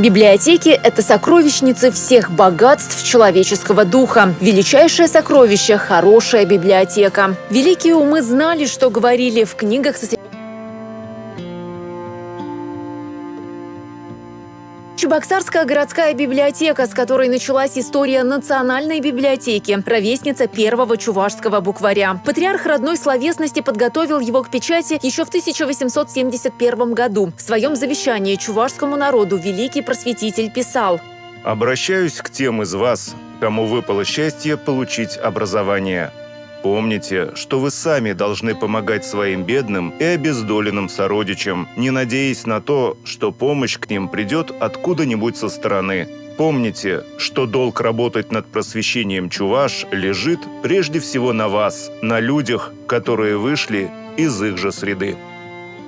Библиотеки – это сокровищницы всех богатств человеческого духа. Величайшее сокровище – хорошая библиотека. Великие умы знали, что говорили в книгах Чебоксарская городская библиотека, с которой началась история национальной библиотеки, ровесница первого чувашского букваря. Патриарх родной словесности подготовил его к печати еще в 1871 году. В своем завещании чувашскому народу великий просветитель писал: «Обращаюсь к тем из вас, кому выпало счастье получить образование. Помните, что вы сами должны помогать своим бедным и обездоленным сородичам, не надеясь на то, что помощь к ним придет откуда-нибудь со стороны. Помните, что долг работать над просвещением чуваш лежит прежде всего на вас, на людях, которые вышли из их же среды».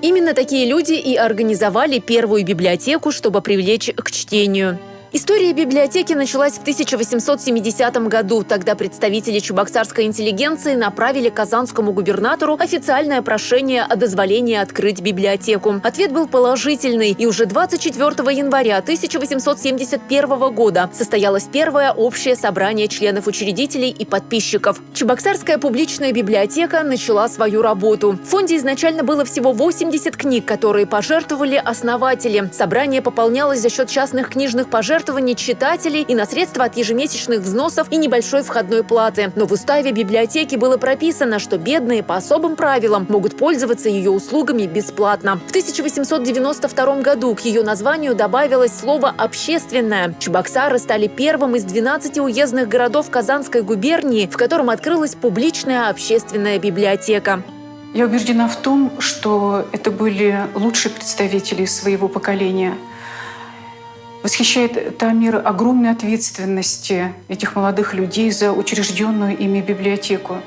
Именно такие люди и организовали первую библиотеку, чтобы привлечь к чтению. История библиотеки началась в 1870 году. Тогда представители чебоксарской интеллигенции направили казанскому губернатору официальное прошение о дозволении открыть библиотеку. Ответ был положительный, и уже 24 января 1871 года состоялось первое общее собрание членов-учредителей и подписчиков. Чебоксарская публичная библиотека начала свою работу. В фонде изначально было всего 80 книг, которые пожертвовали основатели. Собрание пополнялось за счет частных книжных пожертвований читателей и на средства от ежемесячных взносов и небольшой входной платы. Но в уставе библиотеки было прописано, что бедные по особым правилам могут пользоваться ее услугами бесплатно. В 1892 году к ее названию добавилось слово «общественное». Чебоксары стали первым из 12 уездных городов Казанской губернии, в котором открылась публичная общественная библиотека. Я убеждена в том, что это были лучшие представители своего поколения. Восхищает та мера огромной ответственности этих молодых людей за учрежденную ими библиотеку.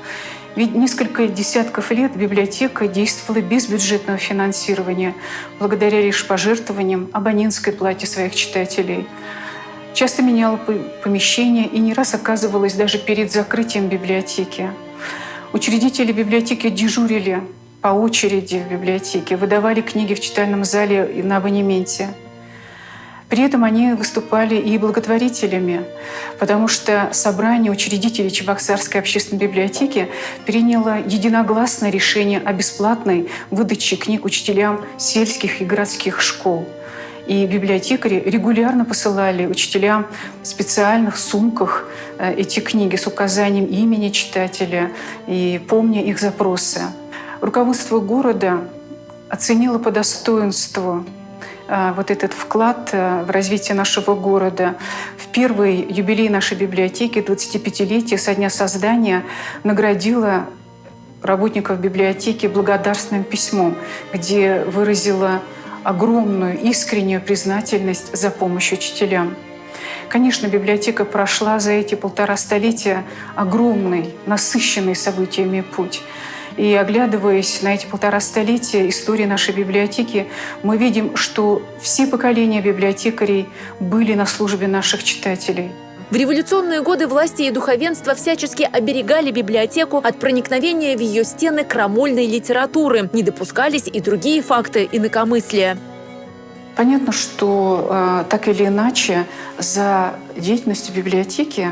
Ведь несколько десятков лет библиотека действовала без бюджетного финансирования, благодаря лишь пожертвованиям, абонентской плате своих читателей. Часто меняла помещение и не раз оказывалась даже перед закрытием библиотеки. Учредители библиотеки дежурили по очереди в библиотеке, выдавали книги в читальном зале и на абонементе. При этом они выступали и благотворителями, потому что собрание учредителей Чебоксарской общественной библиотеки приняло единогласное решение о бесплатной выдаче книг учителям сельских и городских школ. И библиотекари регулярно посылали учителям в специальных сумках эти книги с указанием имени читателя и помня их запросы. Руководство города оценило по достоинству вот этот вклад в развитие нашего города. В первый юбилей нашей библиотеки, 25-летие со дня создания, наградила работников библиотеки благодарственным письмом, где выразила огромную искреннюю признательность за помощь учителям. Конечно, библиотека прошла за эти 1,5 столетия огромный, насыщенный событиями путь. И оглядываясь на эти 1,5 столетия истории нашей библиотеки, мы видим, что все поколения библиотекарей были на службе наших читателей. В революционные годы власти и духовенство всячески оберегали библиотеку от проникновения в ее стены крамольной литературы. Не допускались и другие факты инакомыслия. Понятно, что так или иначе за деятельностью библиотеки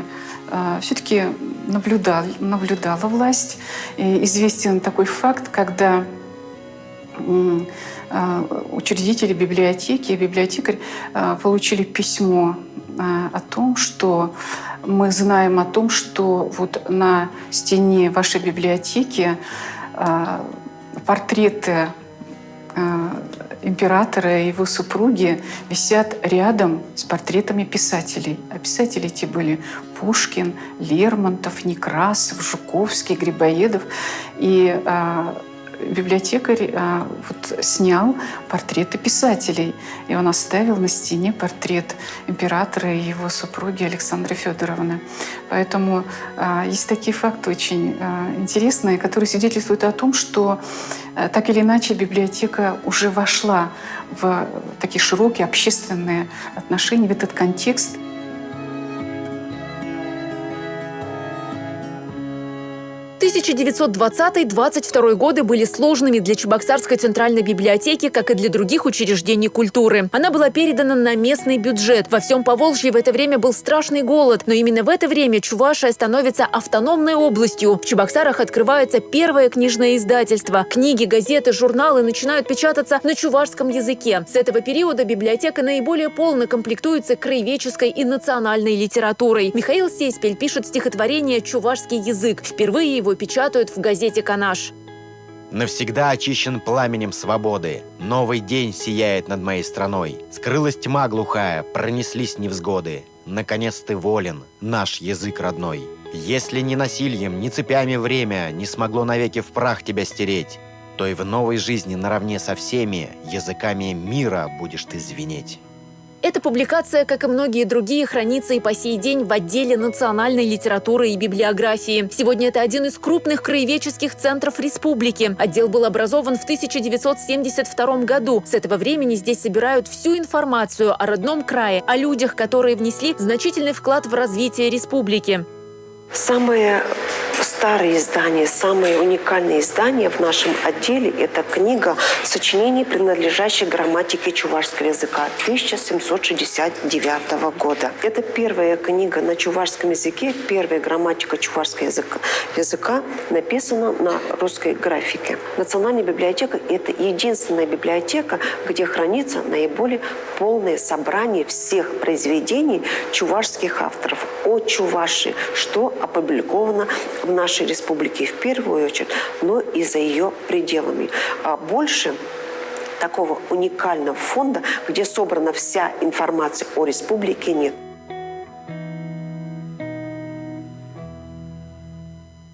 все-таки наблюдала власть. И известен такой факт, когда учредители библиотеки и библиотекарь получили письмо о том, что мы знаем о том, что вот на стене вашей библиотеки портреты императора и его супруги висят рядом с портретами писателей. А писатели эти были Пушкин, Лермонтов, Некрасов, Жуковский, Грибоедов. И библиотекарь снял портреты писателей. И он оставил на стене портрет императора и его супруги Александры Федоровны. Поэтому есть такие факты очень интересные, которые свидетельствуют о том, что так или иначе библиотека уже вошла в такие широкие общественные отношения, в этот контекст. 1920-22 годы были сложными для Чебоксарской центральной библиотеки, как и для других учреждений культуры. Она была передана на местный бюджет. Во всем Поволжье в это время был страшный голод, но именно в это время Чувашия становится автономной областью. В Чебоксарах открывается первое книжное издательство. Книги, газеты, журналы начинают печататься на чувашском языке. С этого периода библиотека наиболее полно комплектуется краеведческой и национальной литературой. Михаил Сеспель пишет стихотворение «Чувашский язык». Впервые его печатают в газете «Канаш». Навсегда очищен пламенем свободы. Новый день сияет над моей страной. Скрылась тьма глухая, пронеслись невзгоды. Наконец ты волен, наш язык родной. Если ни насильем, ни цепями время не смогло навеки в прах тебя стереть, то и в новой жизни наравне со всеми языками мира будешь ты звенеть. Эта публикация, как и многие другие, хранится и по сей день в отделе национальной литературы и библиографии. Сегодня это один из крупных краеведческих центров республики. Отдел был образован в 1972 году. С этого времени здесь собирают всю информацию о родном крае, о людях, которые внесли значительный вклад в развитие республики. Самые старые издания, самые уникальные издания в нашем отделе – это книга сочинений, принадлежащих грамматике чувашского языка 1769 года. Это первая книга на чувашском языке, первая грамматика чувашского языка написана на русской графике. Национальная библиотека – это единственная библиотека, где хранится наиболее полное собрание всех произведений чувашских авторов о Чувашии, что опубликовано в нашей республике в первую очередь, но и за ее пределами. А больше такого уникального фонда, где собрана вся информация о республике, нет.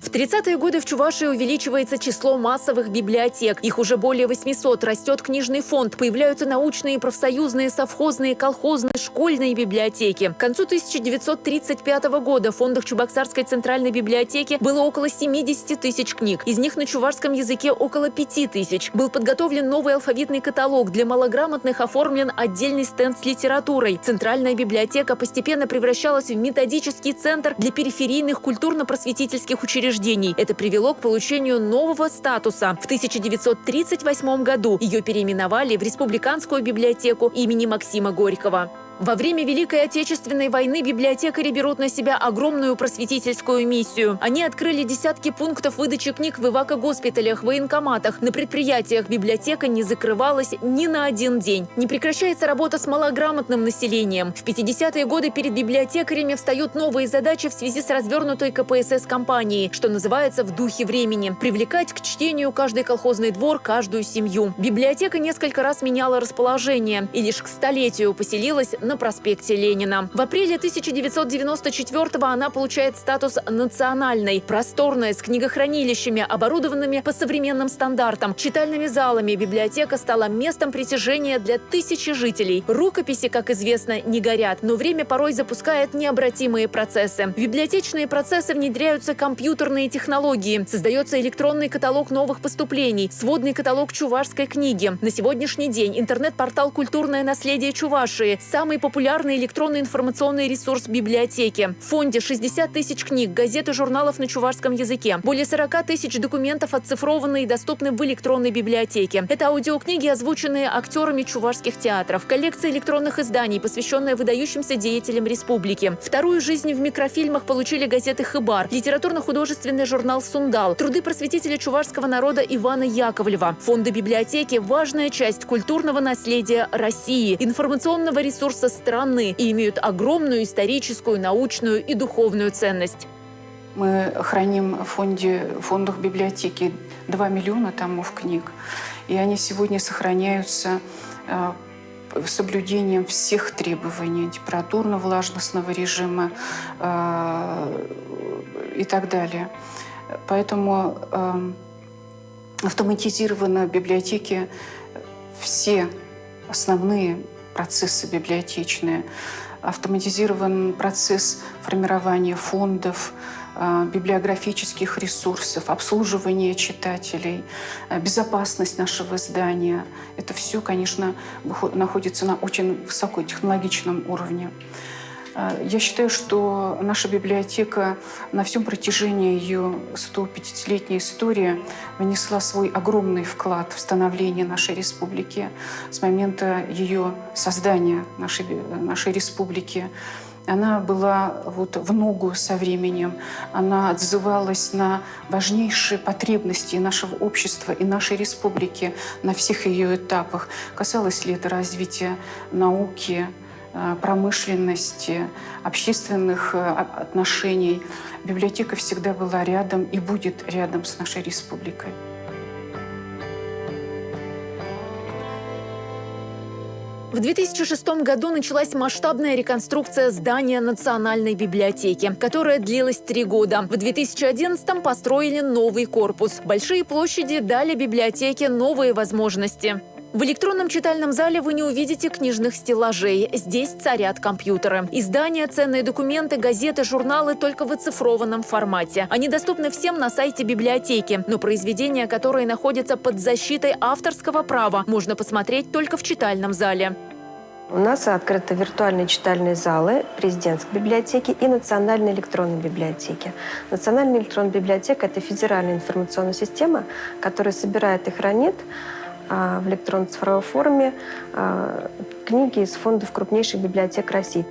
В 30-е годы в Чувашии увеличивается число массовых библиотек. Их уже более 800. Растет книжный фонд. Появляются научные, профсоюзные, совхозные, колхозные, школьные библиотеки. К концу 1935 года в фондах Чебоксарской центральной библиотеки было около 70 тысяч книг. Из них на чувашском языке около 5 тысяч. Был подготовлен новый алфавитный каталог. Для малограмотных оформлен отдельный стенд с литературой. Центральная библиотека постепенно превращалась в методический центр для периферийных культурно-просветительских учреждений. Это привело к получению нового статуса. В 1938 году ее переименовали в Республиканскую библиотеку имени Максима Горького. Во время Великой Отечественной войны библиотекари берут на себя огромную просветительскую миссию. Они открыли десятки пунктов выдачи книг в эвакогоспиталях, военкоматах. На предприятиях библиотека не закрывалась ни на один день. Не прекращается работа с малограмотным населением. В 50-е годы перед библиотекарями встают новые задачи в связи с развернутой КПСС-кампанией, что называется «в духе времени». Привлекать к чтению каждый колхозный двор, каждую семью. Библиотека несколько раз меняла расположение и лишь к столетию поселилась на проспекте Ленина. В апреле 1994-го она получает статус национальной. Просторная, с книгохранилищами, оборудованными по современным стандартам, читальными залами, библиотека стала местом притяжения для тысячи жителей. Рукописи, как известно, не горят, но время порой запускает необратимые процессы. В библиотечные процессы внедряются компьютерные технологии. Создается электронный каталог новых поступлений, сводный каталог чувашской книги. На сегодняшний день интернет-портал «Культурное наследие Чувашии» – самый популярный электронный информационный ресурс библиотеки. В фонде 60 тысяч книг, газет и журналов на чувашском языке. Более 40 тысяч документов оцифрованы и доступны в электронной библиотеке. Это аудиокниги, озвученные актерами чувашских театров. Коллекция электронных изданий, посвященная выдающимся деятелям республики. Вторую жизнь в микрофильмах получили газеты «Хыбар», литературно-художественный журнал «Сундал», труды просветителя чувашского народа Ивана Яковлева. Фонды библиотеки – важная часть культурного наследия России, информационного ресурса страны и имеют огромную историческую, научную и духовную ценность. Мы храним в фондах библиотеки 2 миллиона томов книг, и они сегодня сохраняются соблюдением всех требований температурно-влажностного режима и так далее. Поэтому автоматизированы в библиотеке все основные процессы библиотечные. Автоматизирован процесс формирования фондов, библиографических ресурсов, обслуживания читателей, безопасность нашего издания. Это все, конечно, находится на очень высокотехнологичном уровне. Я считаю, что наша библиотека на всем протяжении ее 150-летней истории внесла свой огромный вклад в становление нашей республики с момента ее создания, нашей республики. Она была в ногу со временем, она отзывалась на важнейшие потребности нашего общества и нашей республики на всех ее этапах. Касалось ли это развития науки, промышленности, общественных отношений. Библиотека всегда была рядом и будет рядом с нашей республикой. В 2006 году началась масштабная реконструкция здания Национальной библиотеки, которая длилась 3 года. В 2011-м построили новый корпус. Большие площади дали библиотеке новые возможности. В электронном читальном зале вы не увидите книжных стеллажей. Здесь царят компьютеры. Издания, ценные документы, газеты, журналы только в оцифрованном формате. Они доступны всем на сайте библиотеки, но произведения, которые находятся под защитой авторского права, можно посмотреть только в читальном зале. У нас открыты виртуальные читальные залы президентской библиотеки и национальной электронной библиотеки. Национальная электронная библиотека – это федеральная информационная система, которая собирает и хранит в электронно-цифровой форме книги из фондов крупнейших библиотек России.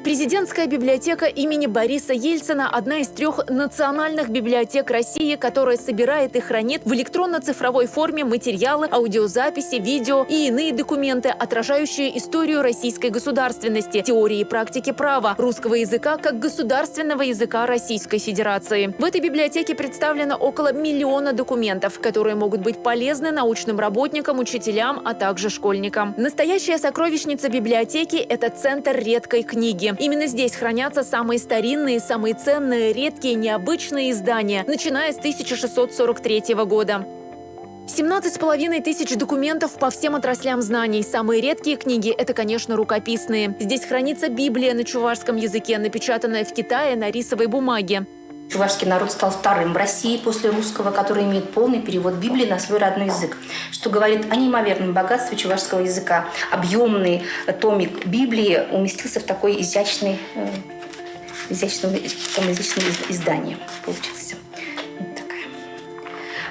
Президентская библиотека имени Бориса Ельцина – одна из 3 национальных библиотек России, которая собирает и хранит в электронно-цифровой форме материалы, аудиозаписи, видео и иные документы, отражающие историю российской государственности, теории и практики права, русского языка как государственного языка Российской Федерации. В этой библиотеке представлено около 1 миллиона документов, которые могут быть полезны научным работникам, учителям, а также школьникам. Настоящая сокровищница библиотеки – это центр редкой книги. Именно здесь хранятся самые старинные, самые ценные, редкие, необычные издания, начиная с 1643 года. 17,5 тысяч документов по всем отраслям знаний. Самые редкие книги – это, конечно, рукописные. Здесь хранится Библия на чувашском языке, напечатанная в Китае на рисовой бумаге. Чувашский народ стал вторым в России после русского, который имеет полный перевод Библии на свой родной язык, что говорит о неимоверном богатстве чувашского языка. Объемный томик Библии уместился в такое изящное издание. Получился. Вот такая.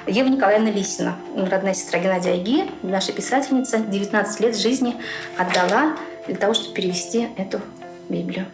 Ева Николаевна Лисина, родная сестра Геннадия Айги, наша писательница, 19 лет жизни отдала для того, чтобы перевести эту Библию.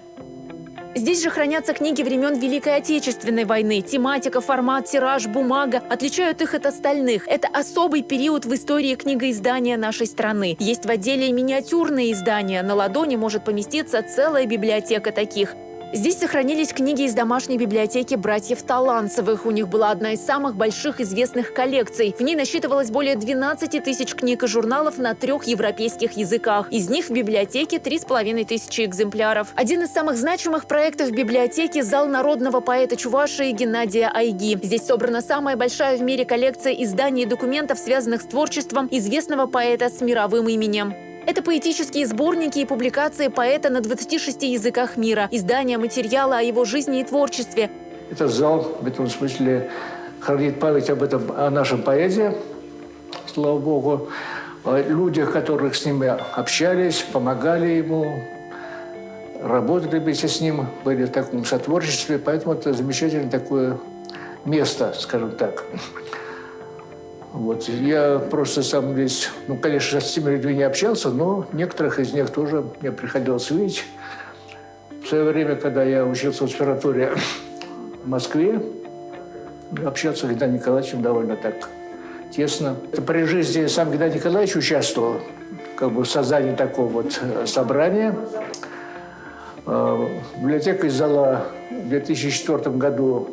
Здесь же хранятся книги времен Великой Отечественной войны. Тематика, формат, тираж, бумага отличают их от остальных. Это особый период в истории книгоиздания нашей страны. Есть в отделе миниатюрные издания. На ладони может поместиться целая библиотека таких. Здесь сохранились книги из домашней библиотеки братьев Таланцевых. У них была одна из самых больших известных коллекций. В ней насчитывалось более 12 тысяч книг и журналов на 3 европейских языках. Из них в библиотеке 3,5 тысячи экземпляров. Один из самых значимых проектов библиотеки – зал народного поэта Чувашии Геннадия Айги. Здесь собрана самая большая в мире коллекция изданий и документов, связанных с творчеством известного поэта с мировым именем. Это поэтические сборники и публикации поэта на 26 языках мира, издания материала о его жизни и творчестве. Этот зал в этом смысле хранит память о нашем поэте, слава Богу, о людях, которые с ним общались, помогали ему, работали вместе с ним, были в таком сотворчестве, поэтому это замечательное такое место, скажем так. Вот. Я просто сам здесь, конечно, с теми людьми не общался, но некоторых из них тоже мне приходилось видеть. В свое время, когда я учился в аспирантуре в Москве, общался с Геннадием Николаевичем довольно так тесно. При жизни сам Геннадий Николаевич участвовал в создании такого собрания. Библиотека издала в 2004 году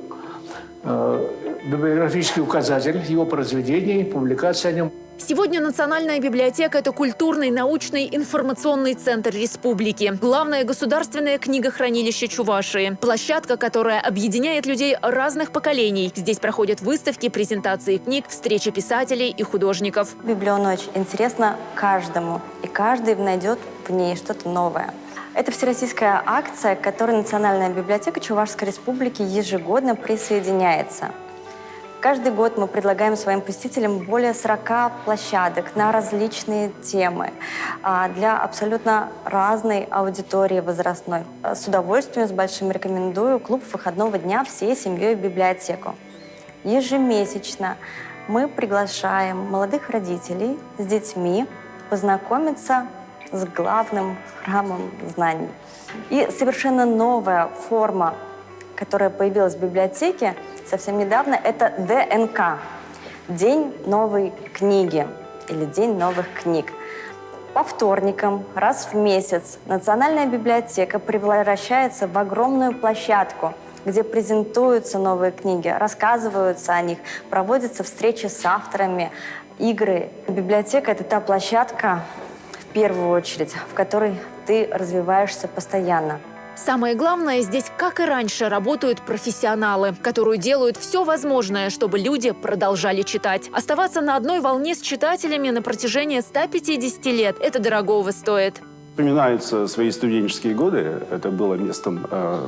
библиографический указатель его произведений, публикации о нем. Сегодня Национальная библиотека – это культурный, научный, информационный центр республики. Главное государственное книгохранилище Чувашии. Площадка, которая объединяет людей разных поколений. Здесь проходят выставки, презентации книг, встречи писателей и художников. Библионочь интересна каждому, и каждый найдет в ней что-то новое. Это всероссийская акция, к которой Национальная библиотека Чувашской республики ежегодно присоединяется. Каждый год мы предлагаем своим посетителям более 40 площадок на различные темы для абсолютно разной аудитории возрастной. С удовольствием, с большим рекомендую клуб выходного дня всей семьей в библиотеку. Ежемесячно мы приглашаем молодых родителей с детьми познакомиться с главным храмом знаний. И совершенно новая форма, которая появилась в библиотеке совсем недавно, это ДНК – День новой книги или День новых книг. По вторникам, раз в месяц, Национальная библиотека превращается в огромную площадку, где презентуются новые книги, рассказываются о них, проводятся встречи с авторами, игры. Библиотека – это та площадка, в первую очередь, в которой ты развиваешься постоянно. Самое главное, здесь, как и раньше, работают профессионалы, которые делают все возможное, чтобы люди продолжали читать. Оставаться на одной волне с читателями на протяжении 150 лет – это дорогого стоит. Вспоминаются свои студенческие годы. Это было местом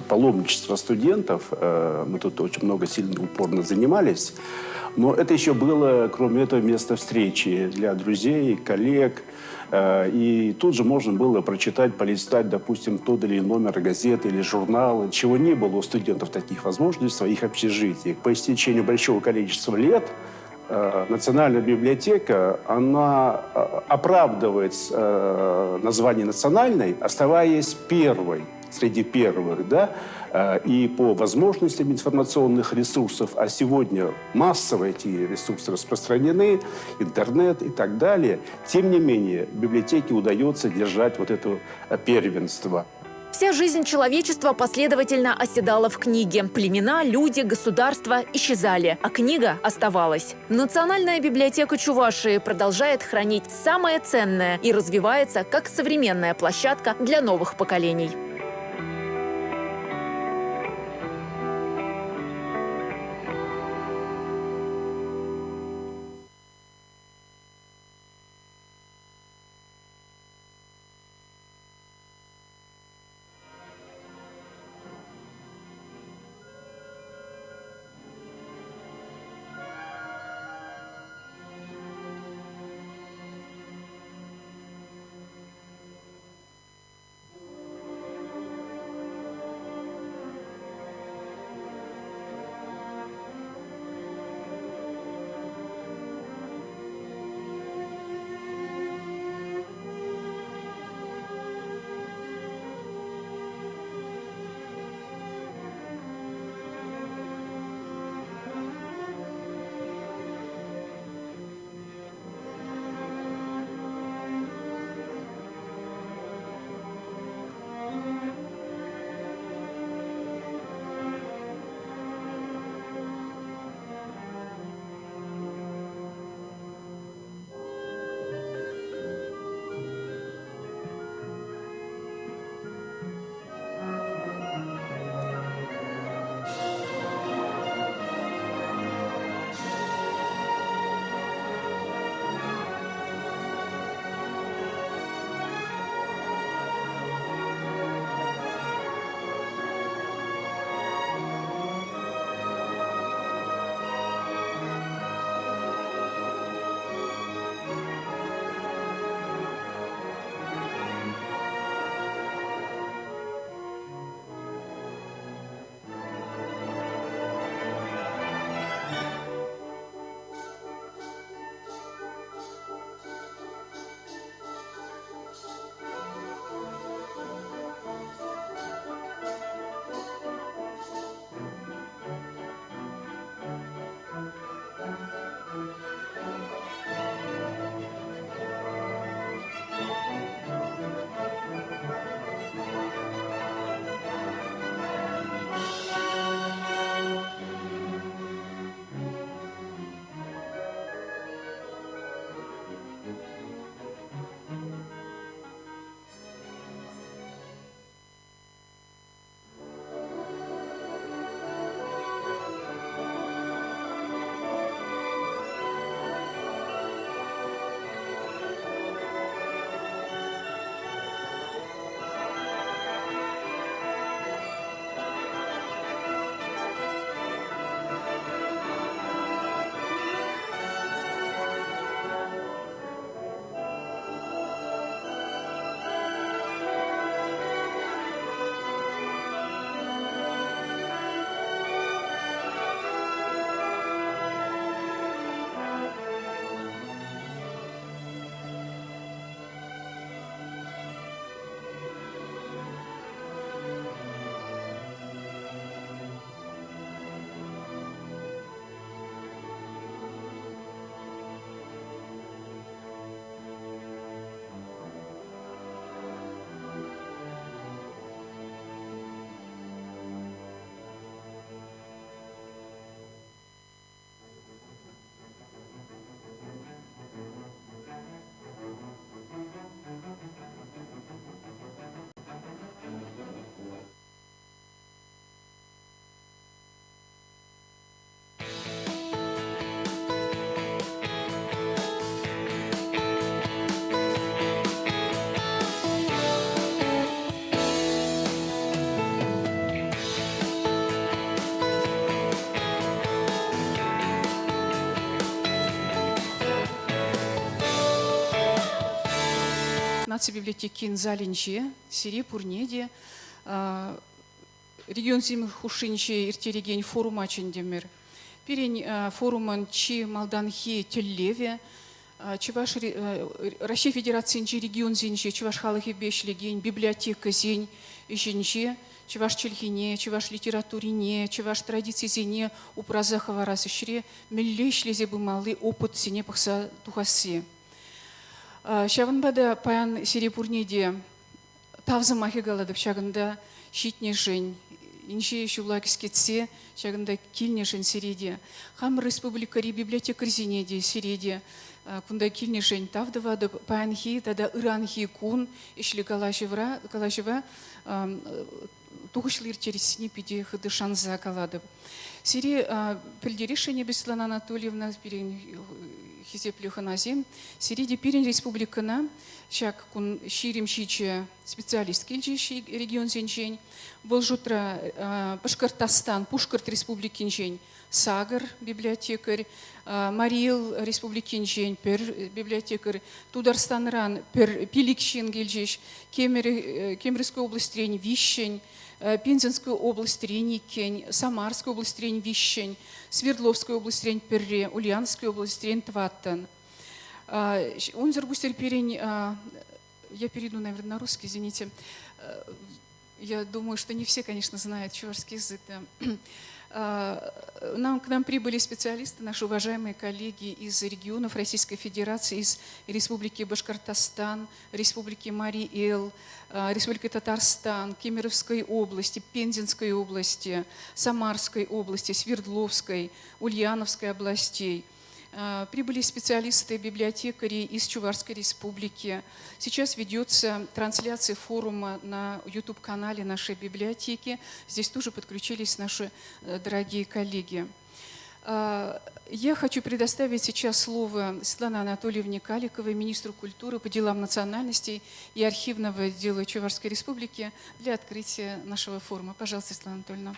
паломничества студентов. Мы тут очень много, сильно, упорно занимались. Но это еще было, кроме этого, место встречи для друзей, коллег. И тут же можно было прочитать, полистать, допустим, тот или иной номер газеты или журнала, чего не было у студентов таких возможностей в своих общежитиях. По истечению большого количества лет Национальная библиотека, она оправдывает название национальной, оставаясь первой среди первых, да, и по возможностям информационных ресурсов, а сегодня массово эти ресурсы распространены, интернет и так далее, тем не менее библиотеке удается держать вот это первенство. Вся жизнь человечества последовательно оседала в книге. Племена, люди, государства исчезали, а книга оставалась. Национальная библиотека Чувашии продолжает хранить самое ценное и развивается как современная площадка для новых поколений. наци-библиотеки Залинче, Сири Пурнеде, регион Зимых Хушинче, Иртереген форум Ачендемир, Пирень форуман Чи Малданхи Теллеве, Чуваш Россия Федерации регион Зинче, Чуваш Халахи Бешлеген, библиотека Зинь, Ижинче, Чуваш Чельхине, Чуваш литературине, Чуваш традиции Зине, Упразахова Разышре, Меллешлезе бы малый опыт Сине Пахса Тухаси. Шаванбада паян Сирипурнеде Тавзамахи Галадов Шаганда Щитне Жень, Инжи Шулакис Кетсе, Шаганда Кильне Жень Сиреде, Хам Республикари Библиотека Зинеде Сиреде, Кунда Кильне Жень Тавдавада Паянхи, Тада Иранхи Кун, Ишли Калашева, Тухушлир через Снипиди Хадышанза Каладов. Сири Пельдерешение Беслана Анатольевна Хизеплюханазим, Сириди Пирин Республикана, Шак Кун Ширим Шиче специалист Кильчи регион Зинчень, Волжутра Башкортостан, Пушкарт Республикинчень, Сагар библиотекарь, Марил Республикинчень, Пер библиотекарь, Тударстанран, Пер Пиликщин Гильчич, Кемерской область Трень Вищень, Пензенскую область Треникень, Самарскую область Трень Вищень, Свердловскую область Трень Перре, Ульяновскую область Трень Тваттен. Он заргустер перень, я перейду, наверное, на русский, извините. Я думаю, что не все, конечно, знают чувашский язык. Да. К нам прибыли специалисты, наши уважаемые коллеги из регионов Российской Федерации, из Республики Башкортостан, Республики Мари-Эл, Республики Татарстан, Кемеровской области, Пензенской области, Самарской области, Свердловской, Ульяновской областей. Прибыли специалисты, библиотекари из Чувашской республики. Сейчас ведется трансляция форума на YouTube-канале нашей библиотеки. Здесь тоже подключились наши дорогие коллеги. Я хочу предоставить сейчас слово Светлане Анатольевне Каликовой, министру культуры по делам национальностей и архивного отдела Чувашской республики, для открытия нашего форума. Пожалуйста, Светлана Анатольевна.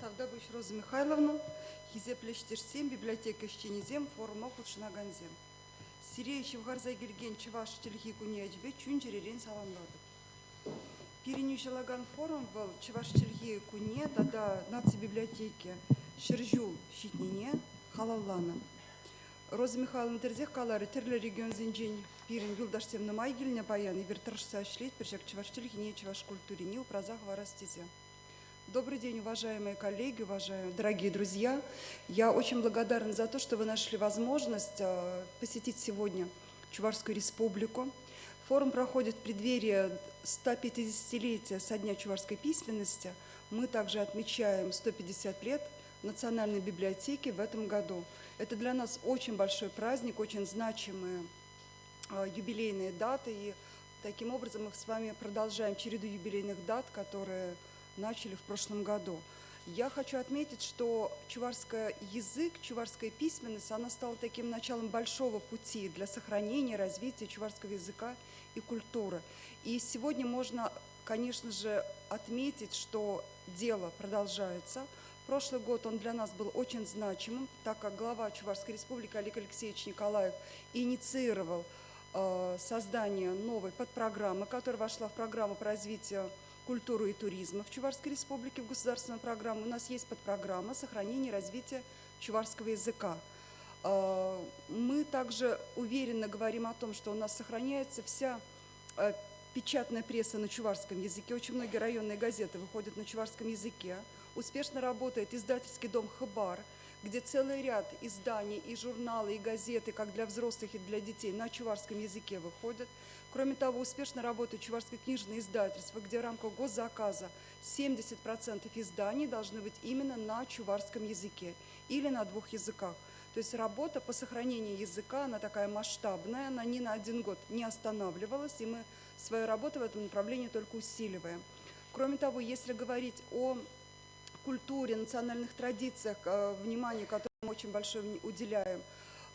Тавдабыч Роза Михайловна, Хизеплештирсем, библиотека Щенезем, форум Окутшинаганзем. Сирия Чевгарза Гельген Чеваш Тельхи Куниачбе Чунчеререн Саламладов. Перенюшелаган форум был Чеваш Тельхи Куне, тогда наци библиотеки Шержул Щитнине, Халаллана. Роза Михайловна Терзех Калары, Терле регион Зинджень, Пирин Юлдашсем на Майгильня Паян, и Вертаршса Шлейт, Першак Чеваш Тельхи, не Чеваш Культурине, Упразах Варастизе. Добрый день, уважаемые коллеги, уважаемые дорогие друзья. Я очень благодарна за то, что вы нашли возможность посетить сегодня Чувашскую республику. Форум проходит в преддверии 150-летия со дня чувашской письменности. Мы также отмечаем 150 лет Национальной библиотеки в этом году. Это для нас очень большой праздник, очень значимые юбилейные даты. И таким образом мы с вами продолжаем череду юбилейных дат, которые начали в прошлом году. Я хочу отметить, что чувашский язык, чувашская письменность, она стала таким началом большого пути для сохранения, развития чувашского языка и культуры. И сегодня можно, конечно же, отметить, что дело продолжается. Прошлый год он для нас был очень значимым, так как глава Чувашской республики Олег Алексеевич Николаев инициировал создание новой подпрограммы, которая вошла в программу по развитию культуры и туризма в Чувашской республике, в государственную программу. У нас есть подпрограмма сохранения и развития чувашского языка. Мы также уверенно говорим о том, что у нас сохраняется вся печатная пресса на чувашском языке. Очень многие районные газеты выходят на чувашском языке. Успешно работает издательский дом «Хабар», где целый ряд изданий, и журналы, и газеты, как для взрослых и для детей, на чувашском языке выходят. Кроме того, успешно работает Чувашское книжное издательство, где в рамках госзаказа 70% изданий должны быть именно на чувашском языке или на двух языках. То есть работа по сохранению языка, она такая масштабная, она ни на один год не останавливалась, и мы свою работу в этом направлении только усиливаем. Кроме того, если говорить о культуре, национальных традициях, внимание, которое мы очень большое уделяем,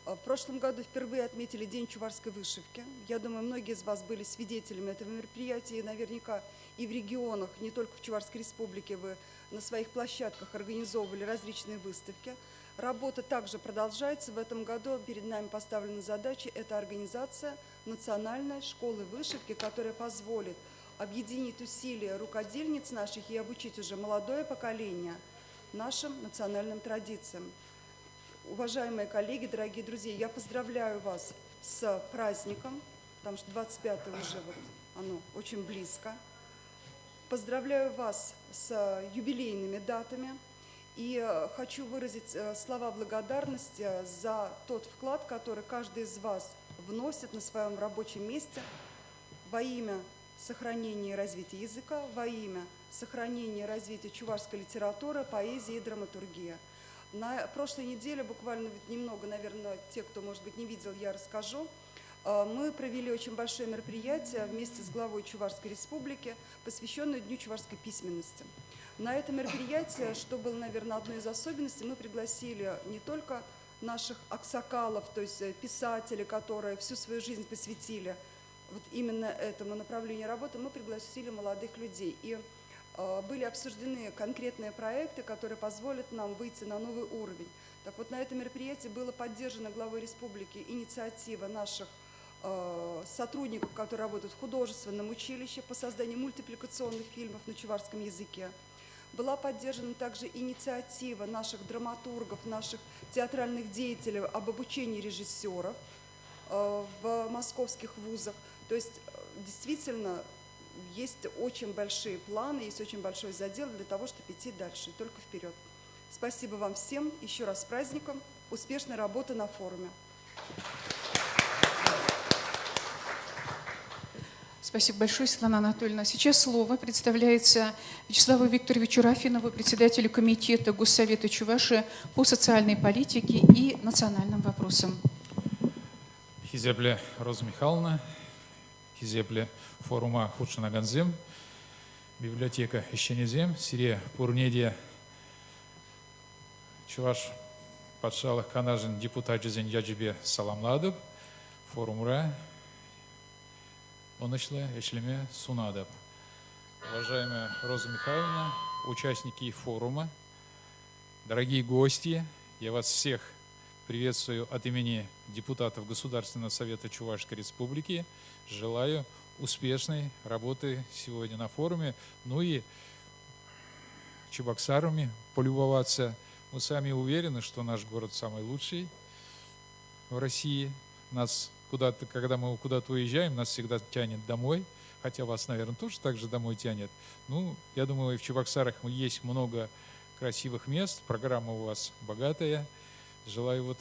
в прошлом году впервые отметили День чувашской вышивки. Я думаю, многие из вас были свидетелями этого мероприятия. И наверняка и в регионах, не только в Чувашской республике, вы на своих площадках организовывали различные выставки. Работа также продолжается. В этом году перед нами поставлена задача – это организация национальной школы вышивки, которая позволит объединить усилия рукодельниц наших и обучить уже молодое поколение нашим национальным традициям. Уважаемые коллеги, дорогие друзья, я поздравляю вас с праздником, потому что 25-е уже вот оно очень близко. Поздравляю вас с юбилейными датами и хочу выразить слова благодарности за тот вклад, который каждый из вас вносит на своем рабочем месте во имя сохранения и развития языка, во имя сохранения и развития чувашской литературы, поэзии и драматургии. На прошлой неделе, буквально немного, наверное, те, кто, может быть, не видел, я расскажу, мы провели очень большое мероприятие вместе с главой Чувашской республики, посвященное Дню чувашской письменности. На это мероприятие, что было, наверное, одной из особенностей, мы пригласили не только наших аксакалов, то есть писателей, которые всю свою жизнь посвятили вот именно этому направлению работы, мы пригласили молодых людей. И были обсуждены конкретные проекты, которые позволят нам выйти на новый уровень. Так вот, на этом мероприятии была поддержана главой республики инициатива наших сотрудников, которые работают в художественном училище по созданию мультипликационных фильмов на чувашском языке. Была поддержана также инициатива наших драматургов, наших театральных деятелей об обучении режиссеров в московских вузах. То есть, действительно, есть очень большие планы, есть очень большой задел для того, чтобы идти дальше, только вперед. Спасибо вам всем, еще раз с праздником, успешной работы на форуме. Спасибо большое, Светлана Анатольевна. Сейчас слово представляется Вячеславу Викторовичу Рафинову, председателю комитета Госсовета Чувашии по социальной политике и национальным вопросам. Хизепле Роза Михайловна, Хизепле форума Худшинаганзем, библиотека Ищенезем, Сирия Пурнедия, Чуваш Патшалых Канажин, депутат Жизнь Яджибе Саламладов, форумра Онышле Эшлеме Сунадов. Уважаемая Роза Михайловна, участники форума, дорогие гости, я вас всех приветствую от имени депутатов Государственного совета Чувашской республики. Желаю успешной работы сегодня на форуме. Ну и Чебоксарами полюбоваться. Мы сами уверены, что наш город самый лучший в России. Нас куда-то, когда мы куда-то уезжаем, нас всегда тянет домой. Хотя вас, наверное, тоже так же домой тянет. Ну, я думаю, и в Чебоксарах есть много красивых мест. Программа у вас богатая. Желаю вот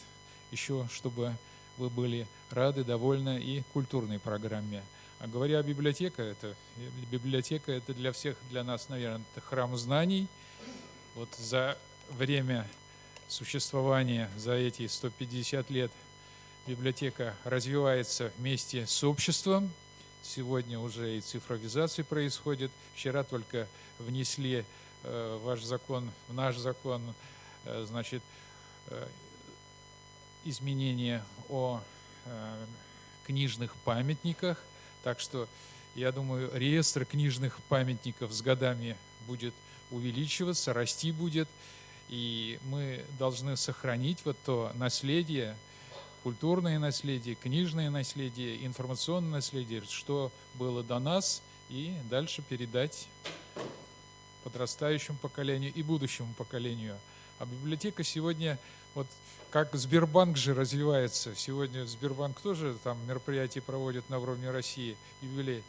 еще, чтобы вы были рады, довольны и культурной программе. А говоря о библиотеке, библиотека это для всех, для нас, наверное, это храм знаний. Вот за время существования, за эти 150 лет библиотека развивается вместе с обществом. Сегодня уже и цифровизация происходит. Вчера только внесли в наш закон, значит, изменения о книжных памятниках. Так что, я думаю, реестр книжных памятников с годами будет увеличиваться, расти будет. И мы должны сохранить вот то наследие, культурное наследие, книжное наследие, информационное наследие, что было до нас, и дальше передать подрастающему поколению и будущему поколению. А библиотека сегодня, вот как Сбербанк же развивается, сегодня Сбербанк тоже там мероприятия проводит на уровне России, юбилей.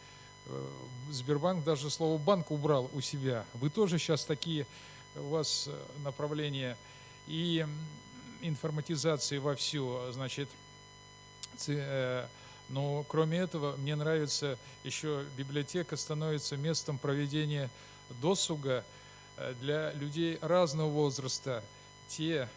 Сбербанк даже слово «банк» убрал у себя. Вы тоже сейчас такие, у вас направления и информатизации вовсю, значит, но кроме этого, мне нравится еще библиотека становится местом проведения досуга для людей разного возраста. Те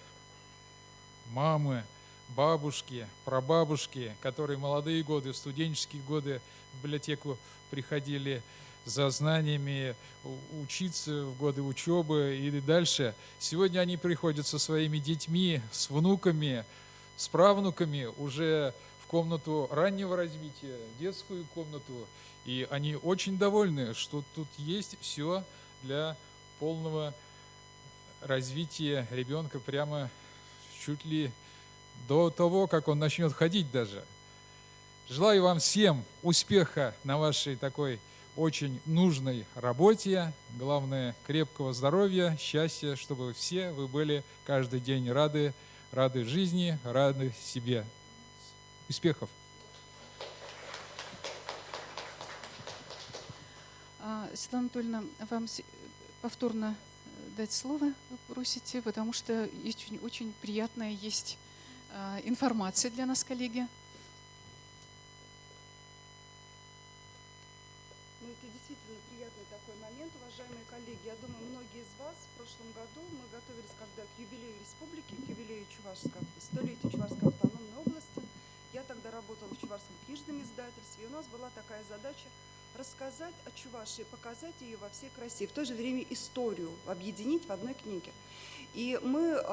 мамы, бабушки, прабабушки, которые в молодые годы, в студенческие годы в библиотеку приходили за знаниями, учиться в годы учебы и дальше. Сегодня они приходят со своими детьми, с внуками, с правнуками уже в комнату раннего развития, детскую комнату. И они очень довольны, что тут есть все для полного развития ребенка прямо чуть ли до того, как он начнет ходить даже. Желаю вам всем успеха на вашей такой очень нужной работе. Главное, крепкого здоровья, счастья, чтобы все вы были каждый день рады жизни, рады себе. Успехов! Светлана Анатольевна, вам повторно дать слово вы просите, потому что очень, очень приятная есть информация для нас, коллеги. Ну, это действительно приятный такой момент, уважаемые коллеги. Я думаю, многие из вас в прошлом году мы готовились когда к юбилею республики, к юбилею столетию Чувашской автономной области. Я тогда работала в Чувашском книжном издательстве, и у нас была такая задача рассказать о Чувашии, показать ее во всей красе, и в то же время историю объединить в одной книге. И мы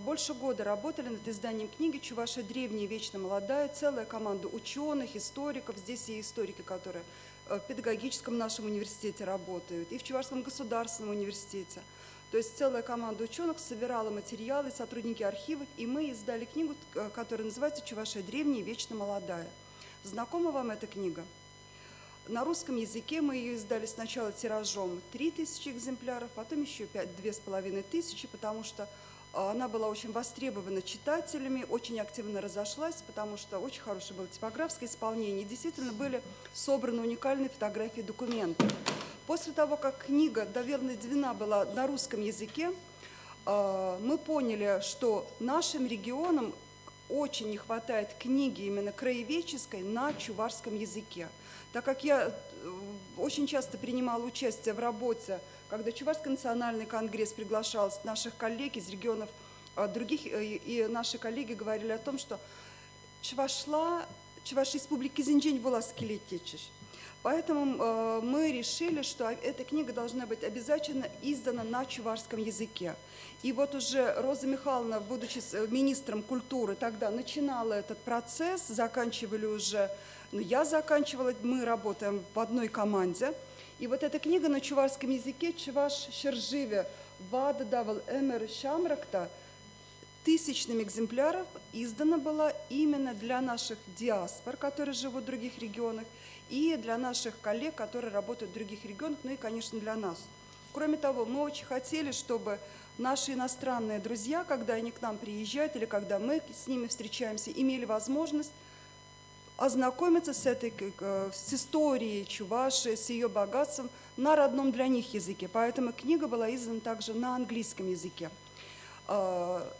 больше года работали над изданием книги «Чувашия древняя, вечно молодая», целая команда ученых, историков. Здесь и историки, которые в педагогическом нашем университете работают, и в Чувашском государственном университете. То есть целая команда ученых собирала материалы, сотрудники архивов, и мы издали книгу, которая называется «Чувашия древняя, вечно молодая». Знакома вам эта книга? На русском языке мы ее издали сначала тиражом 3000 экземпляров, потом еще 2500, потому что она была очень востребована читателями, очень активно разошлась, потому что очень хорошее было типографское исполнение. Действительно были собраны уникальные фотографии документов. После того, как книга доведена была на русском языке, мы поняли, что нашим регионам очень не хватает книги именно краеведческой на чувашском языке. Так как я очень часто принимала участие в работе, когда Чувашский национальный конгресс приглашал наших коллег из регионов других, и наши коллеги говорили о том, что Чуваш республики Зинджень волас келетечиш. Поэтому мы решили, что эта книга должна быть обязательно издана на чувашском языке. И вот уже Роза Михайловна, будучи министром культуры, тогда начинала этот процесс, заканчивали уже, я заканчивала, мы работаем в одной команде. И вот эта книга на чувашском языке «Чуваш Шерживе Вада Давал Эмер Шамракта» 1000 экземпляров издана была именно для наших диаспор, которые живут в других регионах, и для наших коллег, которые работают в других регионах, ну и, конечно, для нас. Кроме того, мы очень хотели, чтобы наши иностранные друзья, когда они к нам приезжают или когда мы с ними встречаемся, имели возможность ознакомиться с историей Чувашии, с ее богатством на родном для них языке. Поэтому книга была издана также на английском языке.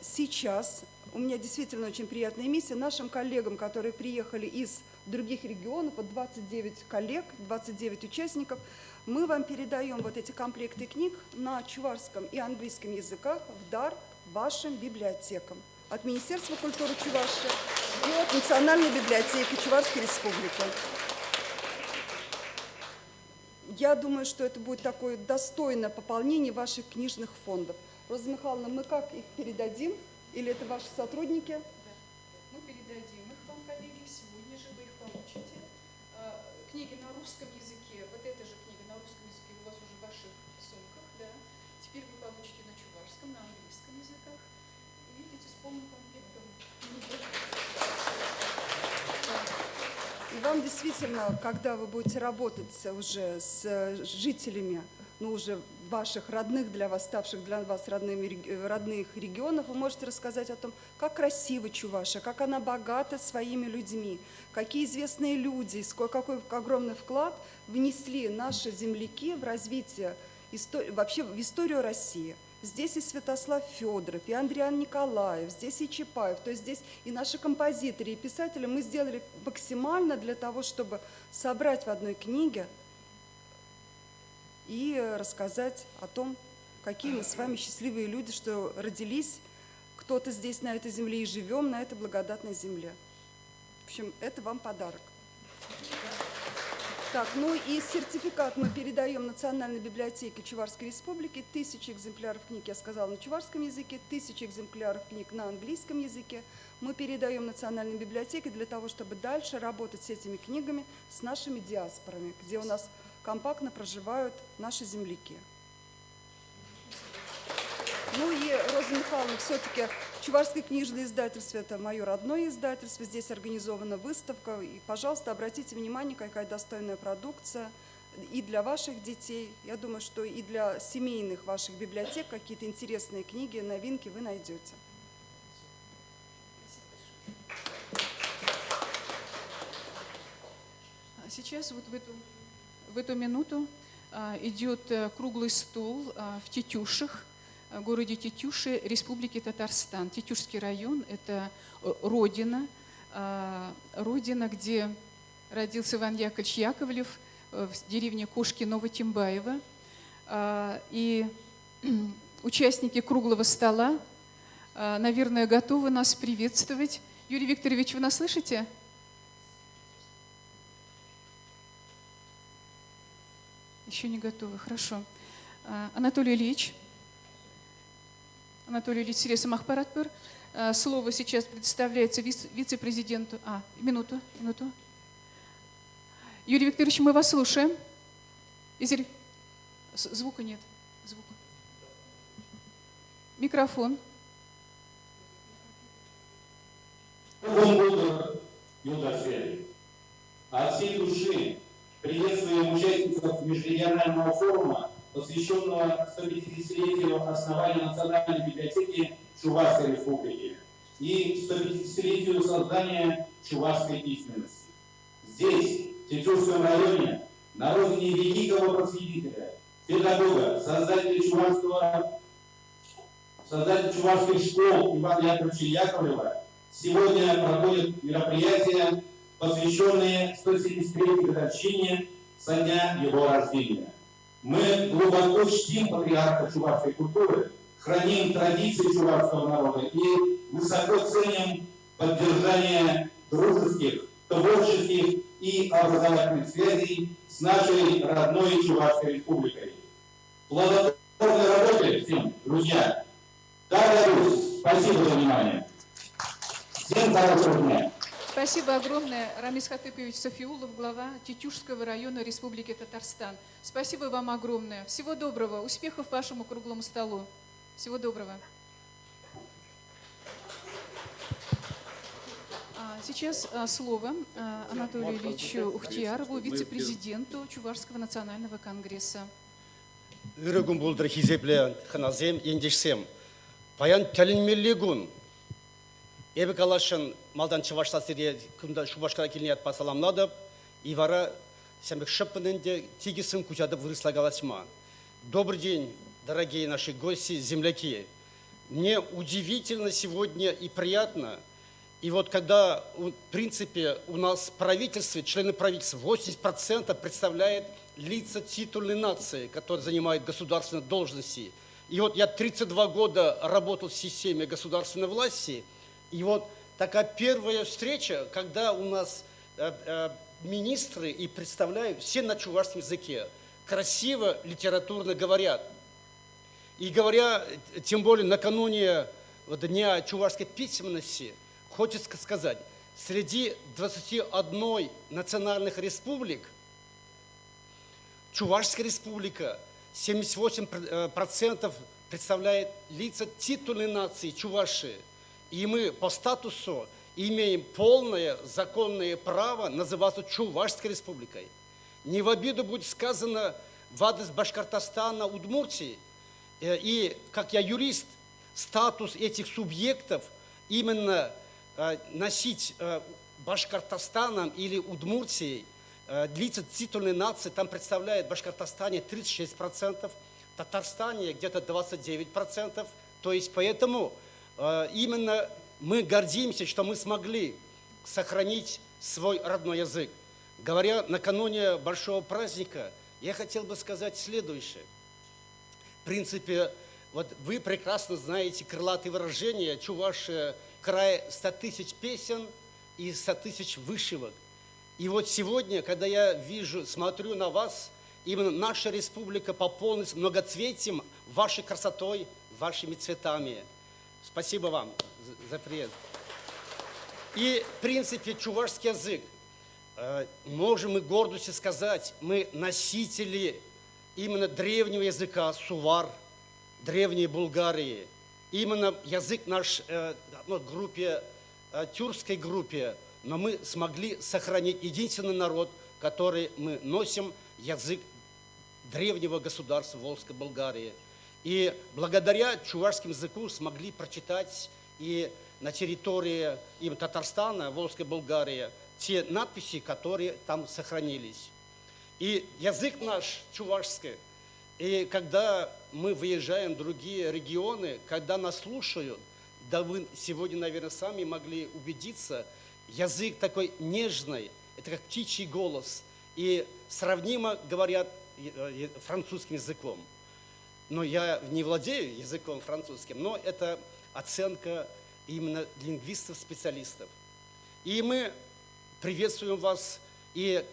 Сейчас у меня действительно очень приятная миссия. Нашим коллегам, которые приехали из других регионов, вот 29 коллег, 29 участников, мы вам передаем вот эти комплекты книг на чувашском и английском языках в дар вашим библиотекам. От Министерства культуры Чувашии и от Национальной библиотеки Чувашской Республики. Я думаю, что это будет такое достойное пополнение ваших книжных фондов. Роза Михайловна, мы как их передадим? Или это ваши сотрудники? Да. Мы передадим их вам, коллеги, сегодня же вы их получите. Книги на русском языке, вот эта же книга на русском языке у вас уже в ваших сумках, да. Теперь вы получите на чувашском, на английском языках. Видите, с полным комплектом. И вам действительно, когда вы будете работать уже с жителями, ну, уже ваших родных для вас, ставших для вас родных регионов, вы можете рассказать о том, как красиво Чувашия, как она богата своими людьми, какие известные люди, какой огромный вклад внесли наши земляки в развитие, вообще в историю России. Здесь и Святослав Федоров, и Андриан Николаев, здесь и Чапаев, то есть здесь и наши композиторы, и писатели. Мы сделали максимально для того, чтобы собрать в одной книге и рассказать о том, какие мы с вами счастливые люди, что родились, кто-то здесь на этой земле и живем на этой благодатной земле. В общем, это вам подарок. Так, ну и сертификат мы передаем Национальной библиотеке Чувашской Республики. 1000 экземпляров книг, я сказала, на чувашском языке, 1000 экземпляров книг на английском языке. Мы передаем Национальной библиотеке для того, чтобы дальше работать с этими книгами, с нашими диаспорами, где у нас компактно проживают наши земляки. Ну и, Роза Роза Михайловна, все-таки Чувашское книжное издательство – это мое родное издательство. Здесь организована выставка. И, пожалуйста, обратите внимание, какая достойная продукция и для ваших детей. Я думаю, что и для семейных ваших библиотек какие-то интересные книги, новинки вы найдете. Сейчас вот в эту минуту идет круглый стол в Тетюшах, городе Тетюши, Республики Татарстан. Тетюшский район – это родина, где родился Иван Яковлевич Яковлев, в деревне Кошки Новотимбаева. И участники круглого стола, наверное, готовы нас приветствовать. Юрий Викторович, вы нас слышите? Еще не готовы, хорошо. Анатолий Ильич Сиреса Махпаратпур. Слово сейчас предоставляется вице-президенту. Минуту. Юрий Викторович, мы вас слушаем. Звука нет. Микрофон. От всей души приветствуем участников межрегионального форума, посвященного 150-летию основания Национальной библиотеки Чувашской Республики и 150-летию создания чувашской письменности. Здесь, в Тетюшском районе, на родине великого просветителя, педагога, создателя чувашской школы Ивана Яковлевича Яковлева, сегодня проходят мероприятия, посвященные 173-й годовщине со дня его рождения. Мы глубоко чтим патриарха чувашской культуры, храним традиции чувашского народа и высоко ценим поддержание дружеских, творческих и образовательных связей с нашей родной Чувашской республикой. Плодотворной работы всем, друзья! Дарья Русь, спасибо за внимание. Всем хорошего дня. Спасибо огромное, Рамис Хатыпович Софиулов, глава Тетюшского района Республики Татарстан. Спасибо вам огромное. Всего доброго, успехов вашему круглому столу. Всего доброго. Сейчас слово Анатолию Ильичу Ухтиярову, вице-президенту Чувашского национального конгресса. Үрігін бұлдыр хизепле ханазем ендешсем. Паян тәлінмелігін. Эбек алашын малдан Чувашта сире күмда Шубашкара келнеят пасаламладып, ивара сәмбек шыппынынде тигісін күчадып вырыслагаласма. Добрый день, дорогие наши гости, земляки. Мне удивительно сегодня и приятно. И вот когда, в принципе, у нас правительство, члены правительства, 80% представляет лица титульной нации, которые занимают государственные должности. И вот я 32 года работал в системе государственной власти, и вот такая первая встреча, когда у нас министры и представляют все на чувашском языке, красиво, литературно говорят. И говоря, тем более накануне Дня чувашской письменности, хочется сказать, среди 21 национальных республик Чувашская республика 78% представляет лица титульной нации Чувашии. И мы по статусу имеем полное законное право называться Чувашской республикой. Не в обиду будет сказано в адрес Башкортостана, Удмуртии. И как я юрист, статус этих субъектов именно носить Башкортостаном или Удмуртией, лица титульной нации там представляет в Башкортостане 36%, в Татарстане где-то 29%. То есть поэтому именно мы гордимся, что мы смогли сохранить свой родной язык. Говоря накануне большого праздника, я хотел бы сказать следующее. В принципе, вот вы прекрасно знаете крылатые выражения «Чувашия – край 100 тысяч песен и 100 тысяч вышивок». И вот сегодня, когда я вижу, смотрю на вас, именно наша республика пополнилась многоцветием, вашей красотой, вашими цветами. Спасибо вам за приезд. И, в принципе, чувашский язык, можем мы гордостью сказать, мы носители именно древнего языка Сувар, древней Булгарии. именно язык наш группе, тюркской группе, но мы смогли сохранить единственный народ, который мы носим, язык древнего государства Волжской Болгарии. И благодаря чувашскому языку смогли прочитать и на территории Татарстана, Волжской Болгарии, те надписи, которые там сохранились. И язык наш чувашский, и когда мы выезжаем в другие регионы, когда нас слушают, да вы сегодня, наверное, сами могли убедиться, язык такой нежный, это как птичий голос, и сравнимо говорят французским языком. Но я не владею языком французским, но это оценка именно лингвистов-специалистов. И мы приветствуем вас, и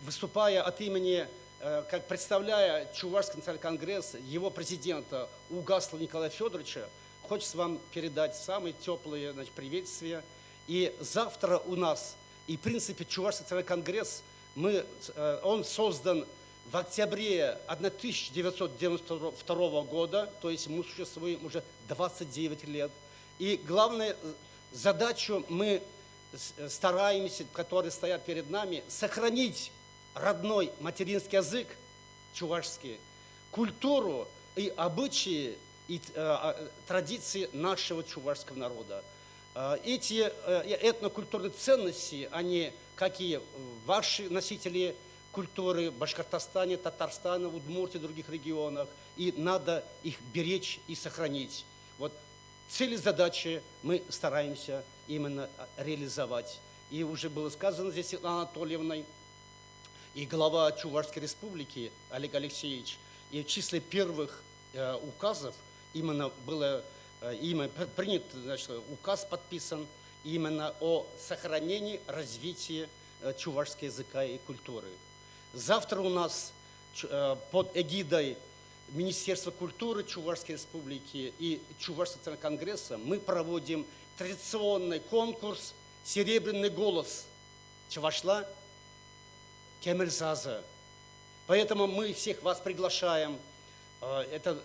выступая от имени, как представляя Чувашский национальный конгресс, его президента Угаслова Николая Федоровича, хочется вам передать самые теплые приветствия. И завтра у нас, и в принципе Чувашский национальный конгресс, он создан в октябре 1992 года, то есть мы существуем уже 29 лет. И главную задачу мы стараемся, которые стоят перед нами, сохранить родной материнский язык чувашский, культуру и обычаи, и традиции нашего чувашского народа. Эти этнокультурные ценности, они, как и ваши носители культуры в Башкортостане, Татарстане, Удмуртии и других регионах, и надо их беречь и сохранить. Вот цели, задачи мы стараемся именно реализовать. И уже было сказано здесь Светланой Анатольевной, и глава Чувашской республики Олег Алексеевич, и в числе первых указов именно было принят, указ подписан именно о сохранении, развитии чувашского языка и культуры. Завтра у нас под эгидой Министерства культуры Чувашской республики и Чувашского национального конгресса мы проводим традиционный конкурс «Серебряный голос» Чувашла Кемерзаза. Поэтому мы всех вас приглашаем. Это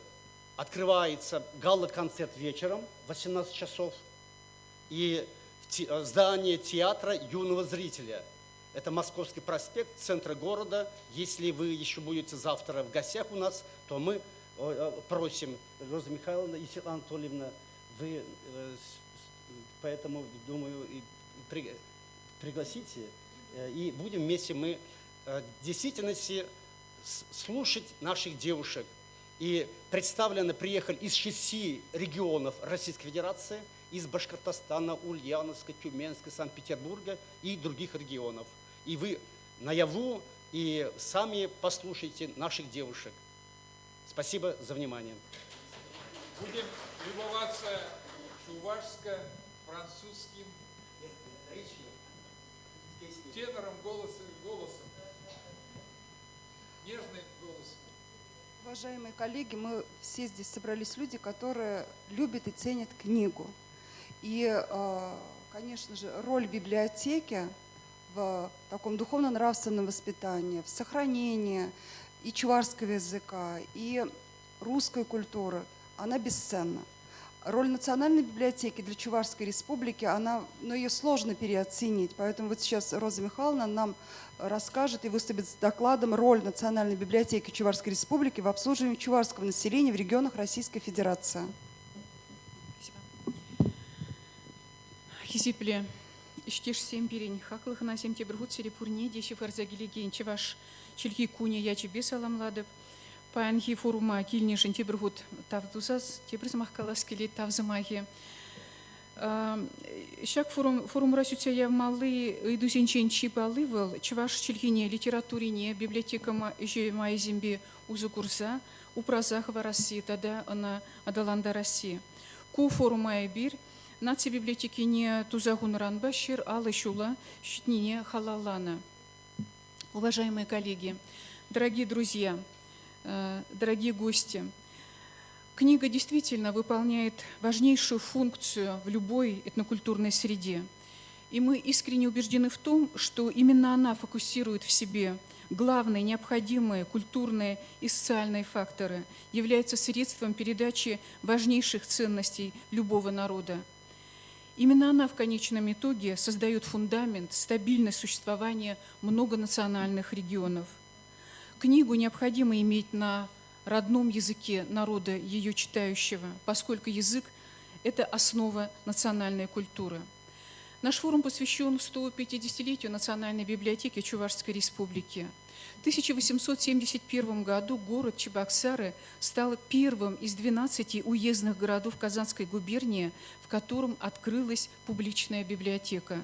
открывается гала-концерт вечером в 18 часов. И в здании театра юного зрителя. Это Московский проспект, центр города. Если вы еще будете завтра в гостях у нас, то мы просим, Роза Михайловна и Светлана Анатольевна, вы поэтому, думаю, пригласите. И будем вместе мы в действительности слушать наших девушек. И представлены, приехали из 6 регионов Российской Федерации, из Башкортостана, Ульяновска, Тюменска, Санкт-Петербурга и других регионов. И вы наяву и сами послушайте наших девушек. Спасибо за внимание. Будем любоваться чувашско-французским тенором, голосом. Нежный голос. Уважаемые коллеги, мы все здесь собрались люди, которые любят и ценят книгу. И, конечно же, роль библиотеки в таком духовно-нравственном воспитании, в сохранении и чувашского языка, и русской культуры, она бесценна. Роль Национальной библиотеки для Чувашской республики, ее сложно переоценить. Поэтому вот сейчас Роза Михайловна нам расскажет и выступит с докладом роль Национальной библиотеки Чувашской республики в обслуживании чувашского населения в регионах Российской Федерации. Хизипле иштешсем берень хаклыхына сем тебргут селепурне деши фарзагилеген чеваш чилки куне ячебе саламладып. Паянхи форума кильнешин тебргут тавдусас тебрзмах каласкели тавзымахи. Шак форум расются малы идусенчен чипалы вел чеваш чилкине литературине библиотекама же майзимби узукурса упразахова России тада она адаланда России. Ку форума бир наци библиотекине тузагун ранбашир алышула щитнине халалана. Уважаемые коллеги, дорогие друзья, дорогие гости, книга действительно выполняет важнейшую функцию в любой этнокультурной среде. И мы искренне убеждены в том, что именно она фокусирует в себе главные, необходимые культурные и социальные факторы, является средством передачи важнейших ценностей любого народа. Именно она в конечном итоге создает фундамент, стабильное существование многонациональных регионов. Книгу необходимо иметь на родном языке народа, ее читающего, поскольку язык – это основа национальной культуры. Наш форум посвящен 150-летию Национальной библиотеки Чувашской Республики. В 1871 году город Чебоксары стал первым из 12 уездных городов Казанской губернии, в котором открылась публичная библиотека.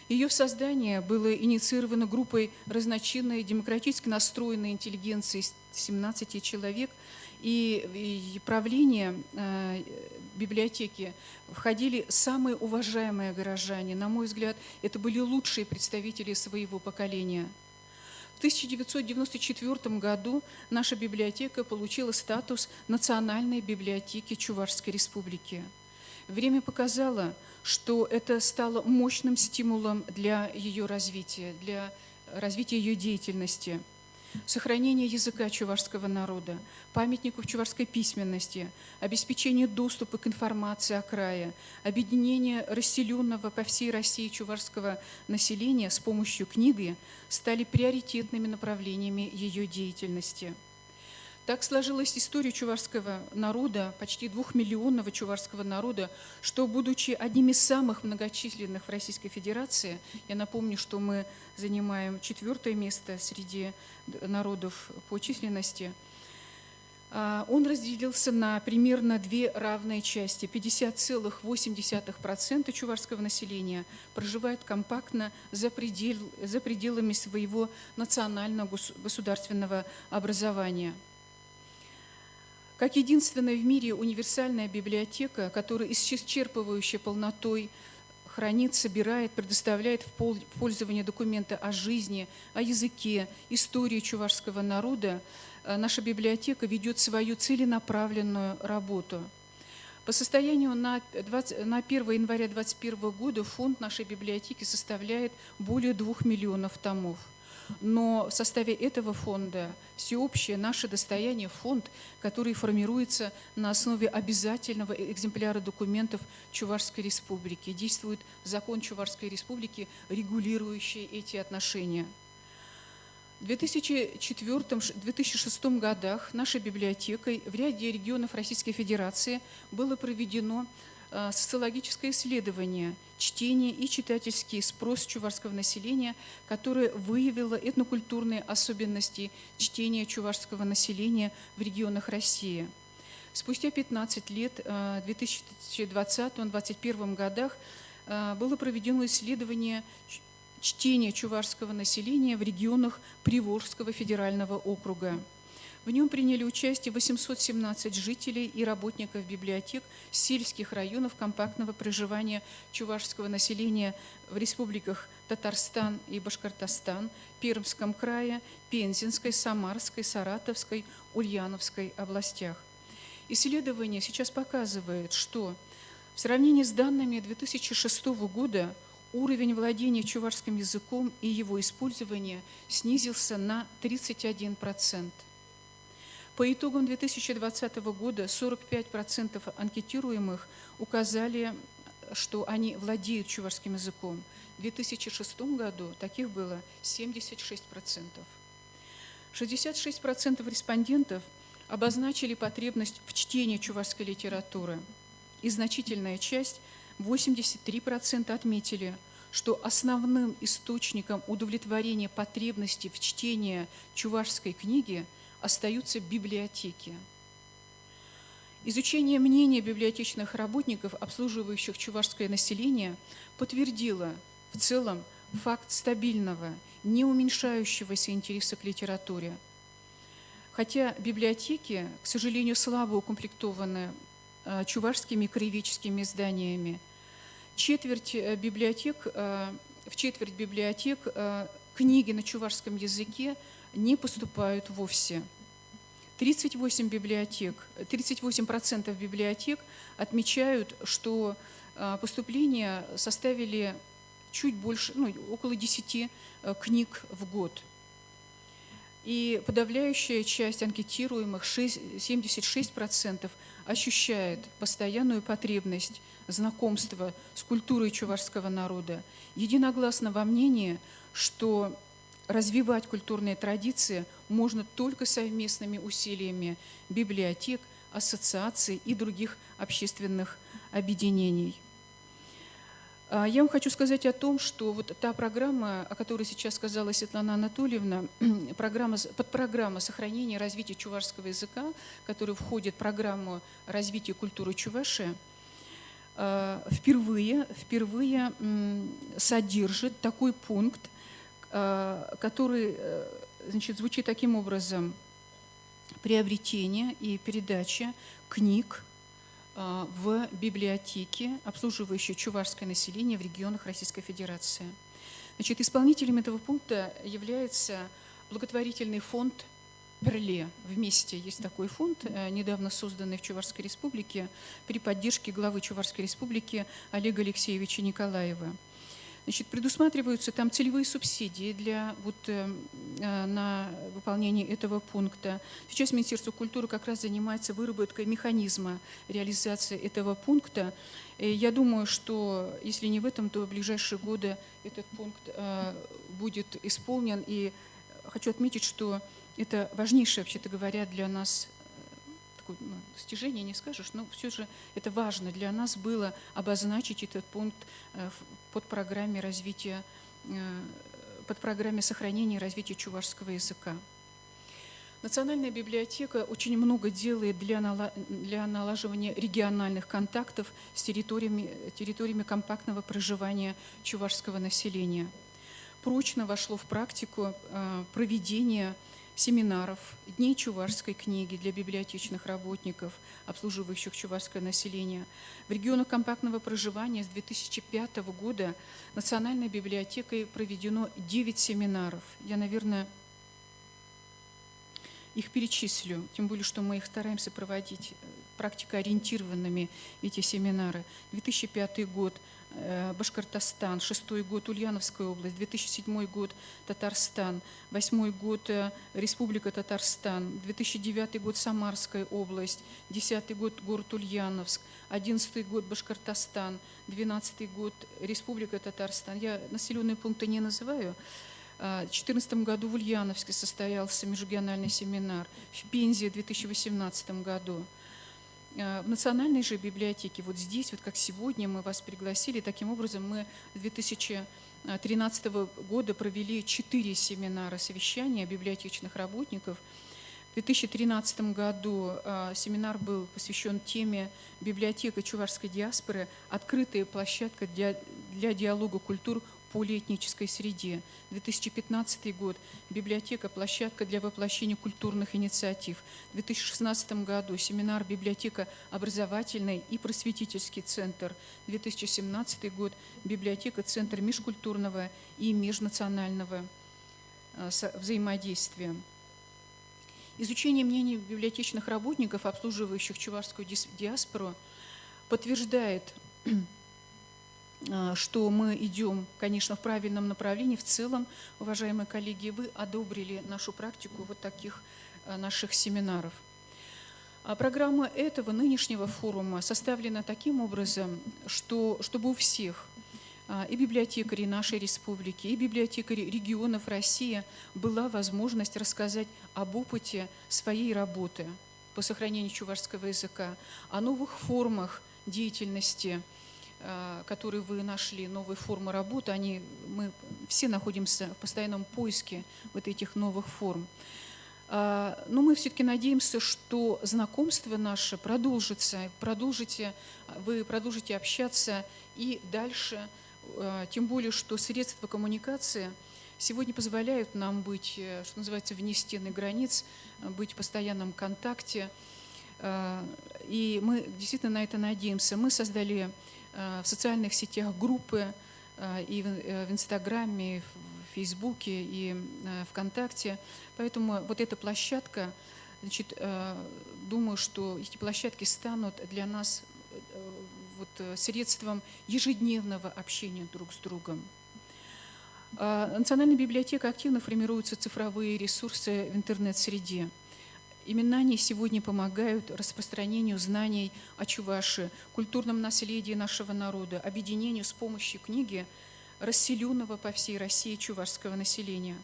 Ее создание было инициировано группой разночинной, демократически настроенной интеллигенции из 17 человек, и правление библиотеки входили самые уважаемые горожане. На мой взгляд, это были лучшие представители своего поколения. В 1994 году наша библиотека получила статус Национальной библиотеки Чувашской Республики. Время показало, что это стало мощным стимулом для ее развития, для развития ее деятельности. Сохранение языка чувашского народа, памятников чувашской письменности, обеспечение доступа к информации о крае, объединение расселенного по всей России чувашского населения с помощью книги стали приоритетными направлениями ее деятельности. Так сложилась история чувашского народа, почти 2-миллионного чувашского народа, что, будучи одним из самых многочисленных в Российской Федерации, я напомню, что мы занимаем 4-е место среди народов по численности, он разделился на примерно 2 равные части. 50,8% чувашского населения проживает компактно за пределами своего национального государственного образования. Как единственная в мире универсальная библиотека, которая исчерпывающей полнотой хранит, собирает, предоставляет в пользование документы о жизни, о языке, истории чувашского народа, наша библиотека ведет свою целенаправленную работу. По состоянию на 1 января 2021 года фонд нашей библиотеки составляет более 2 миллионов томов. Но в составе этого фонда всеобщее наше достояние фонд, который формируется на основе обязательного экземпляра документов Чувашской Республики. Действует закон Чувашской Республики, регулирующий эти отношения. В 2004-2006 годах нашей библиотекой в ряде регионов Российской Федерации было проведено социологическое исследование «Чтение и читательский спрос чувашского населения», которое выявило этнокультурные особенности чтения чувашского населения в регионах России. Спустя 15 лет, в 2020-2021 годах, было проведено исследование чтения чувашского населения в регионах Приволжского федерального округа. В нем приняли участие 817 жителей и работников библиотек сельских районов компактного проживания чувашского населения в республиках Татарстан и Башкортостан, Пермском крае, Пензенской, Самарской, Саратовской, Ульяновской областях. Исследование сейчас показывает, что в сравнении с данными 2006 года уровень владения чувашским языком и его использования снизился на 31%. По итогам 2020 года 45% анкетируемых указали, что они владеют чувашским языком. В 2006 году таких было 76%. 66% респондентов обозначили потребность в чтении чувашской литературы. И значительная часть, 83%, отметили, что основным источником удовлетворения потребностей в чтении чувашской книги остаются библиотеки. Изучение мнения библиотечных работников, обслуживающих чувашское население, подтвердило в целом факт стабильного, не уменьшающегося интереса к литературе. Хотя библиотеки, к сожалению, слабо укомплектованы чувашскими краеведческими изданиями, в четверть библиотек книги на чувашском языке не поступают вовсе. 38% библиотек отмечают, что поступления составили чуть больше, около 10 книг в год. И подавляющая часть анкетируемых, 76%, ощущает постоянную потребность знакомства с культурой чувашского народа, единогласно во мнении, что развивать культурные традиции можно только совместными усилиями библиотек, ассоциаций и других общественных объединений. Я вам хочу сказать о том, что вот та программа, о которой сейчас сказала Светлана Анатольевна, подпрограмма сохранения и развития чувашского языка, которая входит в программу развития культуры Чувашии, впервые содержит такой пункт, который, значит, звучит таким образом: приобретение и передача книг в библиотеке, обслуживающей чувашское население в регионах Российской Федерации. Значит, исполнителем этого пункта является благотворительный фонд «Перле». Вместе есть такой фонд, недавно созданный в Чувашской Республике при поддержке главы Чувашской Республики Олега Алексеевича Николаева. Значит, предусматриваются там целевые субсидии на выполнение этого пункта. Сейчас Министерство культуры как раз занимается выработкой механизма реализации этого пункта. И я думаю, что если не в этом, то в ближайшие годы этот пункт будет исполнен. И хочу отметить, что это важнейшее, вообще-то говоря, для нас такое достижение, не скажешь, но все же это важно для нас было обозначить этот пункт под программе сохранения и развития чувашского языка. Национальная библиотека очень много делает для налаживания региональных контактов с территориями компактного проживания чувашского населения. Прочно вошло в практику проведение семинаров, дней чувашской книги для библиотечных работников, обслуживающих чувашское население. В регионах компактного проживания с 2005 года Национальной библиотекой проведено 9 семинаров. Я, наверное, их перечислю, тем более, что мы их стараемся проводить практикоориентированными, эти семинары. 2005 год Башкортостан, 2006 год Ульяновская область, 2007 год Татарстан, 2008 год Республика Татарстан, 2009 год Самарская область, 2010 год город Ульяновск, 2011 год Башкортостан, 2012 год Республика Татарстан. Я населенные пункты не называю. В 2014 году в Ульяновске состоялся межрегиональный семинар, в Пензе в 2018 году. В Национальной же библиотеке, вот здесь, вот как сегодня мы вас пригласили, таким образом мы с 2013 года провели 4 семинара совещания библиотечных работников. В 2013 году семинар был посвящен теме «Библиотека чувашской диаспоры. Открытая площадка для диалога культур в полиэтнической среде». 2015 год «Библиотека. Площадка для воплощения культурных инициатив». В 2016 году семинар «Библиотека. Образовательный и просветительский центр». 2017 год «Библиотека. Центр межкультурного и межнационального взаимодействия». Изучение мнений библиотечных работников, обслуживающих чувашскую диаспору, подтверждает, что мы идем, конечно, в правильном направлении. В целом, уважаемые коллеги, вы одобрили нашу практику вот таких наших семинаров. Программа этого нынешнего форума составлена таким образом, чтобы у всех, и библиотекарей нашей республики, и библиотекарей регионов России была возможность рассказать об опыте своей работы по сохранению чувашского языка, о новых формах деятельности, которые вы нашли, новые формы работы. Мы все находимся в постоянном поиске вот этих новых форм. Но мы все-таки надеемся, что знакомство наше продолжится, вы продолжите общаться и дальше. Тем более, что средства коммуникации сегодня позволяют нам быть, что называется, вне стены границ, быть в постоянном контакте. И мы действительно на это надеемся. Мы создали в социальных сетях группы и в Инстаграме, и в Фейсбуке, и ВКонтакте. Поэтому вот эта площадка, значит, думаю, что эти площадки станут для нас средством ежедневного общения друг с другом. Национальная библиотека активно формируются цифровые ресурсы в интернет-среде. Именно они сегодня помогают распространению знаний о Чувашии, культурном наследии нашего народа, объединению с помощью книги расселенного по всей России чувашского населения.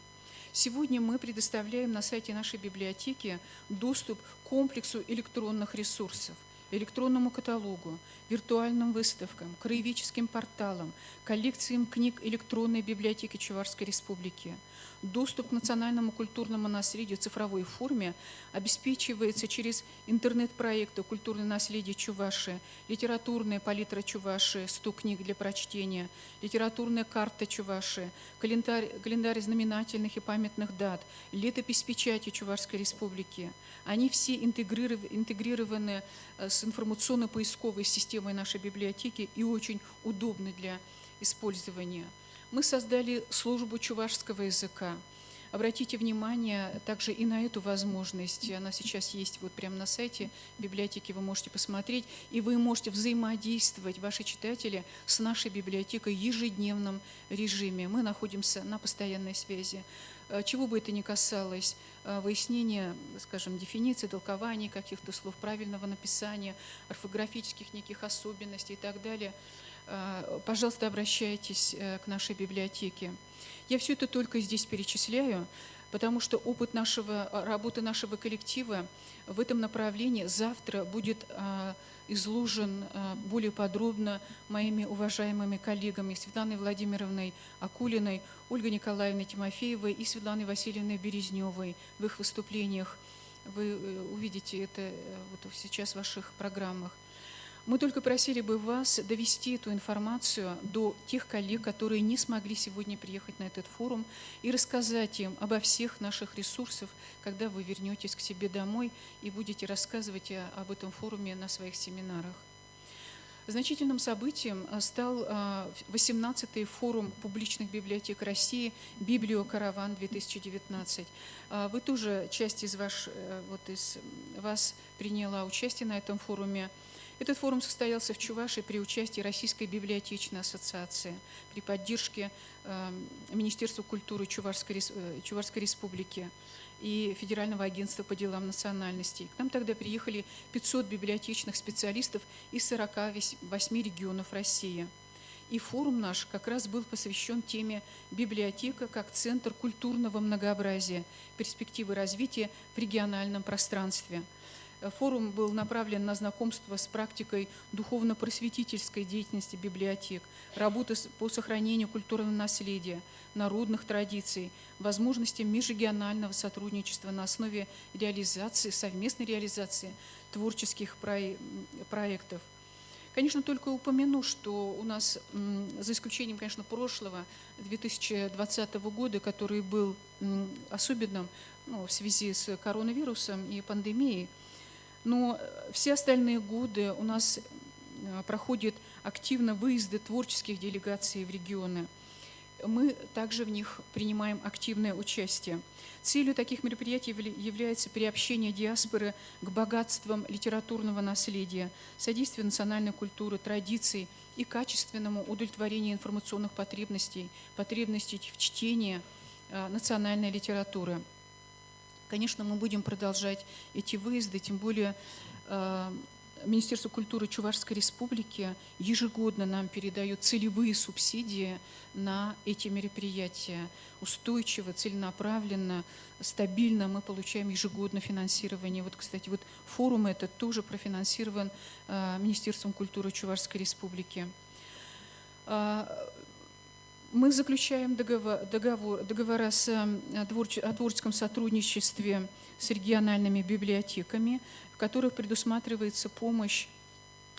Сегодня мы предоставляем на сайте нашей библиотеки доступ к комплексу электронных ресурсов, электронному каталогу, виртуальным выставкам, краеведческим порталам, коллекциям книг электронной библиотеки Чувашской Республики. Доступ к национальному культурному наследию в цифровой форме обеспечивается через интернет-проекты «Культурное наследие Чувашии», «Литературная палитра Чувашии», 100 книг для прочтения, «Литературная карта Чувашии», календарь знаменательных и памятных дат, летопись печати Чувашской Республики. Они все интегрированы с информационно-поисковой системой нашей библиотеки и очень удобны для использования. Мы создали службу чувашского языка. Обратите внимание также и на эту возможность. Она сейчас есть вот прямо на сайте библиотеки, вы можете посмотреть, и вы можете взаимодействовать, ваши читатели, с нашей библиотекой в ежедневном режиме. Мы находимся на постоянной связи. Чего бы это ни касалось, выяснения, скажем, дефиниций, толкований каких-то слов, правильного написания, орфографических неких особенностей и так далее, пожалуйста, обращайтесь к нашей библиотеке. Я все это только здесь перечисляю, потому что опыт работы нашего коллектива в этом направлении завтра будет изложен более подробно моими уважаемыми коллегами Светланой Владимировной Акулиной, Ольгой Николаевной Тимофеевой и Светланой Васильевной Березневой в их выступлениях. Вы увидите это вот сейчас в ваших программах. Мы только просили бы вас довести эту информацию до тех коллег, которые не смогли сегодня приехать на этот форум, и рассказать им обо всех наших ресурсах, когда вы вернетесь к себе домой и будете рассказывать об этом форуме на своих семинарах. Значительным событием стал 18-й форум публичных библиотек России «Библиокараван-2019». Вы тоже, часть из вас приняла участие на этом форуме. Этот форум состоялся в Чувашии при участии Российской библиотечной ассоциации, при поддержке Министерства культуры Чувашской Республики и Федерального агентства по делам национальностей. К нам тогда приехали 500 библиотечных специалистов из 48 регионов России. И форум наш как раз был посвящен теме «Библиотека как центр культурного многообразия. Перспективы развития в региональном пространстве». Форум был направлен на знакомство с практикой духовно-просветительской деятельности библиотек, работы по сохранению культурного наследия, народных традиций, возможностям межрегионального сотрудничества на основе совместной реализации творческих проектов. Конечно, только упомяну, что у нас, за исключением, конечно, прошлого, 2020 года, который был особенным в связи с коронавирусом и пандемией, но все остальные годы у нас проходят активно выезды творческих делегаций в регионы. Мы также в них принимаем активное участие. Целью таких мероприятий является приобщение диаспоры к богатствам литературного наследия, содействие национальной культуры, традиций и качественному удовлетворению информационных потребностей в чтении национальной литературы. Конечно, мы будем продолжать эти выезды, тем более Министерство культуры Чувашской Республики ежегодно нам передает целевые субсидии на эти мероприятия. Устойчиво, целенаправленно, стабильно мы получаем ежегодно финансирование. Вот, кстати, форум этот тоже профинансирован Министерством культуры Чувашской Республики. Мы заключаем договора о творческом сотрудничестве с региональными библиотеками, в которых предусматривается помощь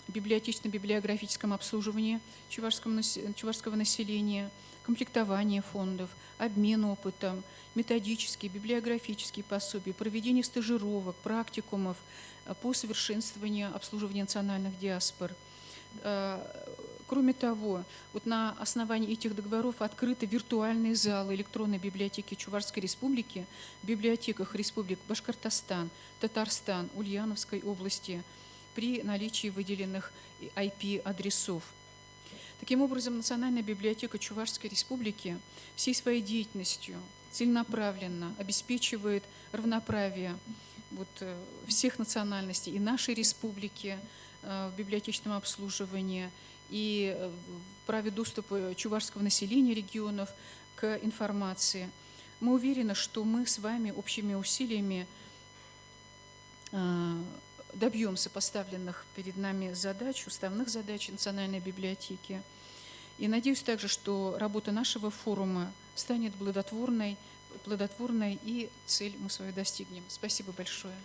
в библиотечно-библиографическом обслуживании чувашского населения, комплектование фондов, обмен опытом, методические, библиографические пособия, проведение стажировок, практикумов по совершенствованию обслуживания национальных диаспор. Кроме того, на основании этих договоров открыты виртуальные залы электронной библиотеки Чувашской Республики в библиотеках республик Башкортостан, Татарстан, Ульяновской области при наличии выделенных IP-адресов. Таким образом, Национальная библиотека Чувашской Республики всей своей деятельностью целенаправленно обеспечивает равноправие всех национальностей и нашей республики в библиотечном обслуживании, и в праве доступа чувашского населения регионов к информации. Мы уверены, что мы с вами общими усилиями добьемся поставленных перед нами задач, уставных задач Национальной библиотеки. И надеюсь также, что работа нашего форума станет плодотворной, и цель мы свою достигнем. Спасибо большое.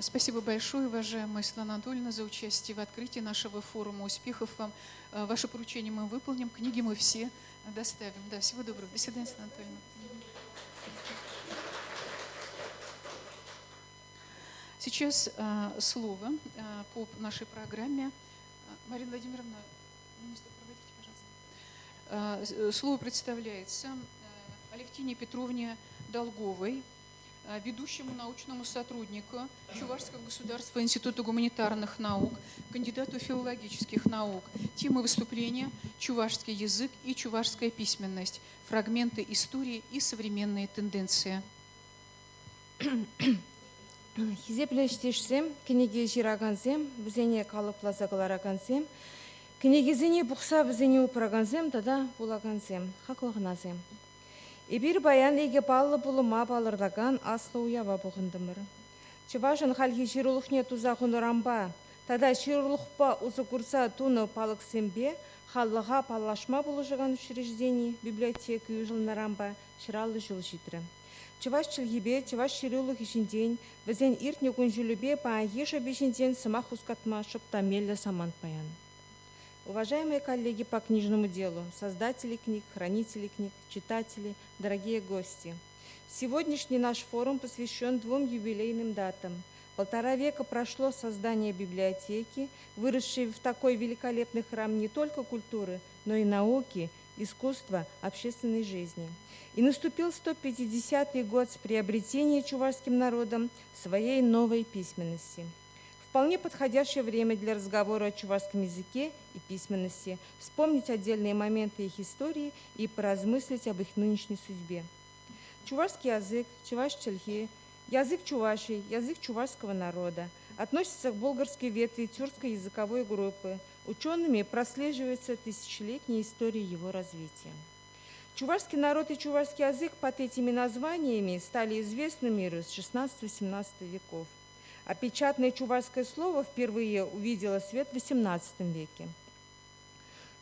Спасибо большое, уважаемая Светлана Анатольевна, за участие в открытии нашего форума. Успехов вам. Ваше поручение мы выполним, книги мы все доставим. Да, всего доброго. До свидания, Светлана Анатольевна. Сейчас слово по нашей программе. Марина Владимировна, министр, проводите, пожалуйста. Слово представляется Алевтине Петровне Долговой, ведущему научному сотруднику Чувашского государственного института гуманитарных наук, кандидату филологических наук. Тема выступления «Чувашский язык и чувашская письменность. Фрагменты истории и современные тенденции». Хизеплештешсем, книги жираганзем, везение калыплазагалараганзем, книгизине бухса везение упраганзем, тада булаганзем, хаклыгназем. И бир баян иге баллы булыма балырлаган аслы уява бұғындымыр. Чывашын халхи жирулықне туза құнырамба, тада жирулықпа узы курса туны палық сембе, халлыға паллашма бұлыжыған учреждений, библиотека южылнарамба, шыралы жыл житрі. Чываш чылгибе, чываш жирулық ішінден, візен иртне күнжілібе па еші бешінден сымақ ускатма шыптамелі саман паян. Уважаемые коллеги по книжному делу, создатели книг, хранители книг, читатели, дорогие гости! Сегодняшний наш форум посвящен 2 юбилейным датам. 1,5 века прошло создание библиотеки, выросшей в такой великолепный храм не только культуры, но и науки, искусства, общественной жизни. И наступил 150-й год с приобретения чувашским народом своей новой письменности. Вполне подходящее время для разговора о чувашском языке и письменности, вспомнить отдельные моменты их истории и поразмыслить об их нынешней судьбе. Чувашский язык, чуваш-чельхи, язык чувашей, язык чувашского народа, относится к болгарской ветви тюркской языковой группы. Учеными прослеживается тысячелетняя история его развития. Чувашский народ и чувашский язык под этими названиями стали известны миру с 16-17 веков. А печатное чувашское слово впервые увидело свет в XVIII веке.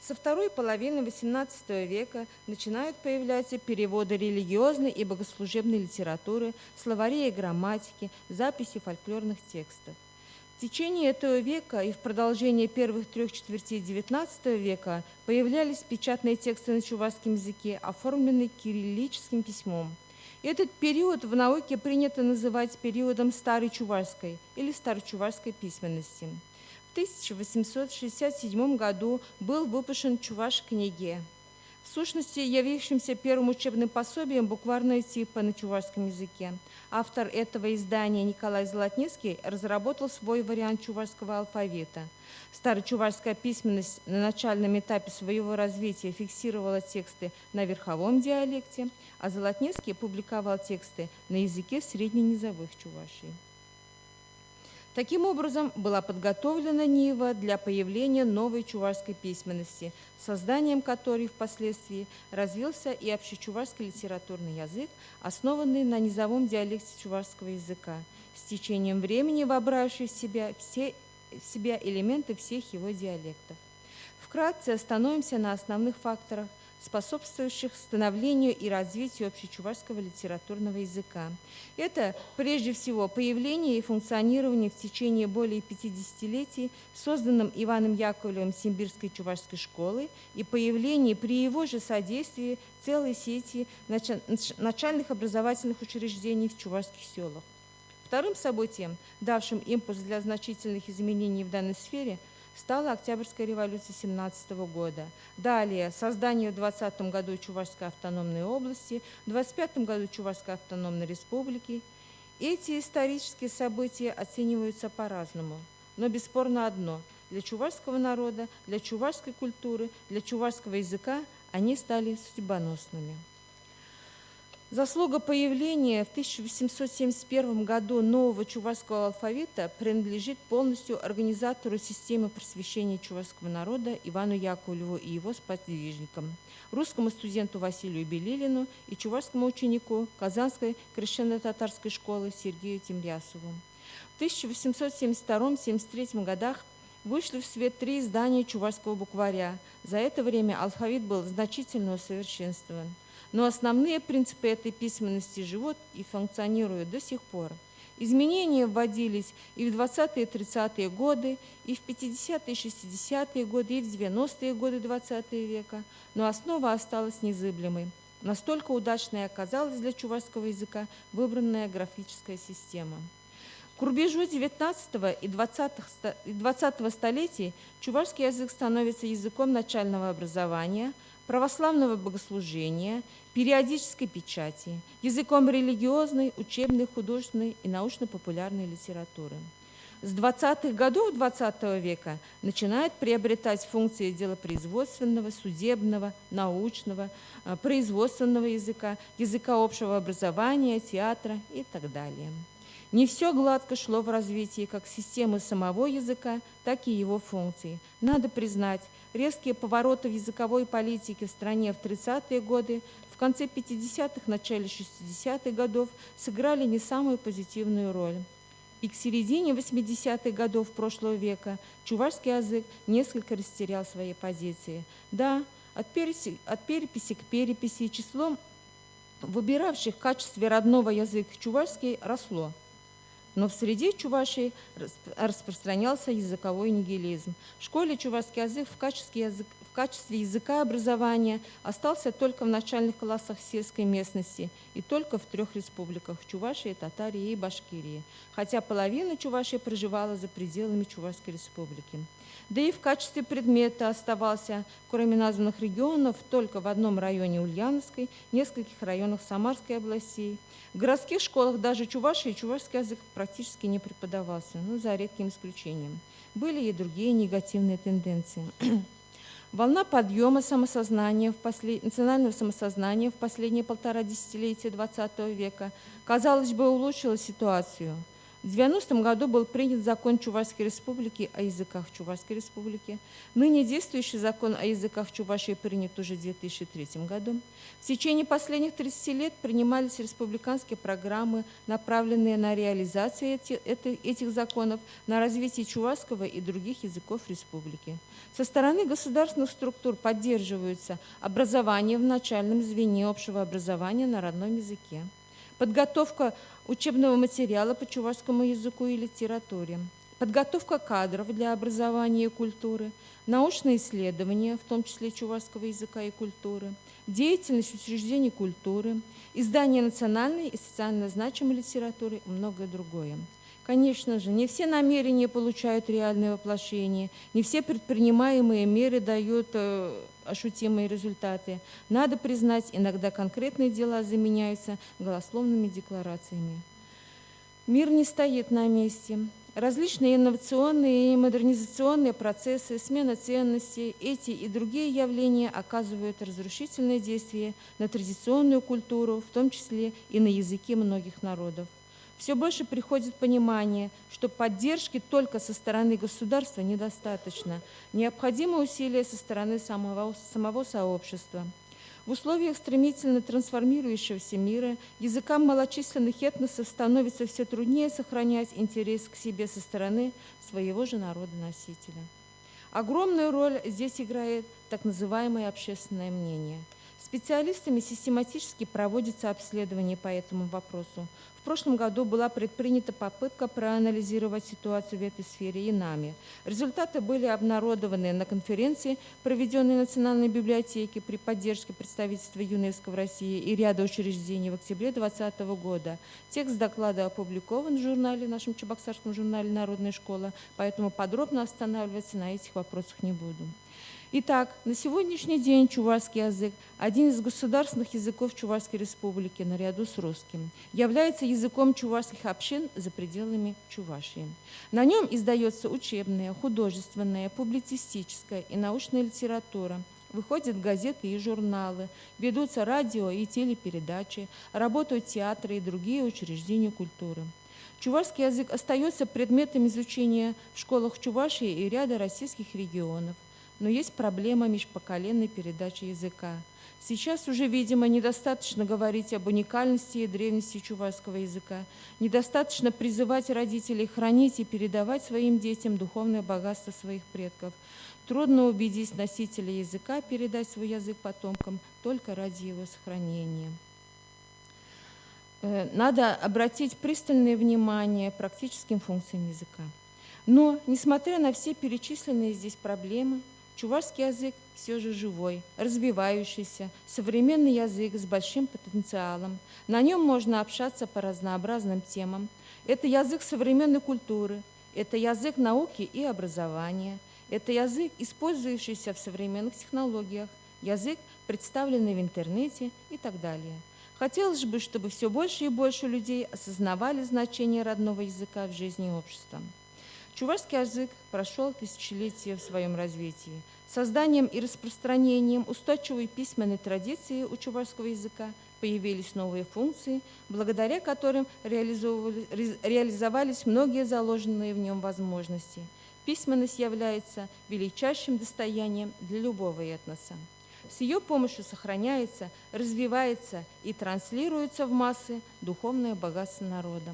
Со второй половины XVIII века начинают появляться переводы религиозной и богослужебной литературы, словарей и грамматики, записи фольклорных текстов. В течение этого века и в продолжение первых 3 четвертей XIX века появлялись печатные тексты на чувашском языке, оформленные кириллическим письмом. Этот период в науке принято называть периодом старой чувашской или старочувашской письменности. В 1867 году был выпущен «Чуваш-книге», в сущности явившимся первым учебным пособием букварного типа на чувашском языке. Автор этого издания Николай Золотницкий разработал свой вариант чувашского алфавита. Старочувашская письменность на начальном этапе своего развития фиксировала тексты на верховом диалекте, а Золотницкий публиковал тексты на языке средненизовых чувашей. Таким образом, была подготовлена нива для появления новой чувашской письменности, созданием которой впоследствии развился и общечувашский литературный язык, основанный на низовом диалекте чувашского языка, с течением времени вобравший в себя элементы всех его диалектов. Вкратце остановимся на основных факторах, способствующих становлению и развитию общечувашского литературного языка. Это, прежде всего, появление и функционирование в течение более 50-летий созданным Иваном Яковлевым Симбирской чувашской школы и появление при его же содействии целой сети начальных образовательных учреждений в чувашских селах. Вторым событием, давшим импульс для значительных изменений в данной сфере, стала Октябрьская революция 1917 года. Далее создание в 2020 году Чувашской автономной области, в 2025 году Чувашской автономной республики Эти исторические события оцениваются по-разному, но бесспорно одно – для чувашского народа, для чувашской культуры, для чувашского языка они стали судьбоносными. Заслуга появления в 1871 году нового чувашского алфавита принадлежит полностью организатору системы просвещения чувашского народа Ивану Яковлеву и его сподвижникам, русскому студенту Василию Белилину и чувашскому ученику Казанской крещено-татарской школы Сергею Темрясову. В 1872-1873 годах вышли в свет 3 издания чувашского букваря. За это время алфавит был значительно усовершенствован. Но основные принципы этой письменности живут и функционируют до сих пор. Изменения вводились и в 20-е и 30-е годы, и в 50-е и 60-е годы, и в 90-е годы XX века, но основа осталась незыблемой. Настолько удачной оказалась для чувашского языка выбранная графическая система. К рубежу 19 и 20 столетий чувашский язык становится языком начального образования, православного богослужения, периодической печати, языком религиозной, учебной, художественной и научно-популярной литературы. С 20-х годов XX века начинает приобретать функции делопроизводственного, судебного, научного, производственного языка, языка общего образования, театра и так далее. Не все гладко шло в развитии как системы самого языка, так и его функций. Надо признать, резкие повороты в языковой политике в стране в 30-е годы, в конце 50-х, начале 60-х годов сыграли не самую позитивную роль. И к середине 80-х годов прошлого века чувашский язык несколько растерял свои позиции. Да, от переписи к переписи число выбиравших в качестве родного язык чувашский росло. Но в среде Чувашии распространялся языковой нигилизм. В школе чувашский язык в качестве языка образования остался только в начальных классах сельской местности и только в 3 республиках – Чувашии, Татарии и Башкирии, хотя половина Чувашии проживала за пределами Чувашской республики. Да и в качестве предмета оставался, кроме названных регионов, только в одном районе Ульяновской, нескольких районах Самарской области. В городских школах даже чувашский язык практически не преподавался, за редким исключением. Были и другие негативные тенденции. Волна подъема национального самосознания в последние 1,5 десятилетия XX века, казалось бы, улучшила ситуацию. В 90-м году был принят закон Чувашской республики о языках Чувашской республики. Ныне действующий закон о языках Чувашии принят уже в 2003 году. В течение последних 30 лет принимались республиканские программы, направленные на реализацию этих законов, на развитие чувашского и других языков республики. Со стороны государственных структур поддерживаются образование в начальном звене общего образования на родном языке, подготовка учебного материала по чувашскому языку и литературе, подготовка кадров для образования и культуры, научные исследования, в том числе чувашского языка и культуры, деятельность учреждений культуры, издание национальной и социально значимой литературы и многое другое. Конечно же, не все намерения получают реальное воплощение, не все предпринимаемые меры дают ощутимые результаты. Надо признать, иногда конкретные дела заменяются голословными декларациями. Мир не стоит на месте. Различные инновационные и модернизационные процессы, смена ценностей, эти и другие явления оказывают разрушительное действие на традиционную культуру, в том числе и на языки многих народов. Все больше приходит понимание, что поддержки только со стороны государства недостаточно. Необходимы усилия со стороны самого сообщества. В условиях стремительно трансформирующегося мира языкам малочисленных этносов становится все труднее сохранять интерес к себе со стороны своего же народа-носителя. Огромную роль здесь играет так называемое общественное мнение. Специалистами систематически проводится обследование по этому вопросу. В прошлом году была предпринята попытка проанализировать ситуацию в этой сфере и нами. Результаты были обнародованы на конференции, проведенной в Национальной библиотеке при поддержке представительства ЮНЕСКО в России и ряда учреждений в октябре 2020 года. Текст доклада опубликован в журнале, нашем чебоксарском журнале «Народная школа», поэтому подробно останавливаться на этих вопросах не буду. Итак, на сегодняшний день чувашский язык – один из государственных языков Чувашской Республики наряду с русским. Является языком чувашских общин за пределами Чувашии. На нем издается учебная, художественная, публицистическая и научная литература. Выходят газеты и журналы, ведутся радио и телепередачи, работают театры и другие учреждения культуры. Чувашский язык остается предметом изучения в школах Чувашии и ряда российских регионов. Но есть проблема межпоколенной передачи языка. Сейчас уже, видимо, недостаточно говорить об уникальности и древности чувашского языка, недостаточно призывать родителей хранить и передавать своим детям духовное богатство своих предков. Трудно убедить носителя языка передать свой язык потомкам только ради его сохранения. Надо обратить пристальное внимание к практическим функциям языка. Но, несмотря на все перечисленные здесь проблемы, чувашский язык все же живой, развивающийся, современный язык с большим потенциалом. На нем можно общаться по разнообразным темам. Это язык современной культуры, это язык науки и образования, это язык, использующийся в современных технологиях, язык, представленный в интернете и так далее. Хотелось бы, чтобы все больше и больше людей осознавали значение родного языка в жизни общества. Чувашский язык прошел тысячелетия в своем развитии. Созданием и распространением устойчивой письменной традиции у чувашского языка появились новые функции, благодаря которым реализовались многие заложенные в нем возможности. Письменность является величайшим достоянием для любого этноса. С ее помощью сохраняется, развивается и транслируется в массы духовное богатство народа.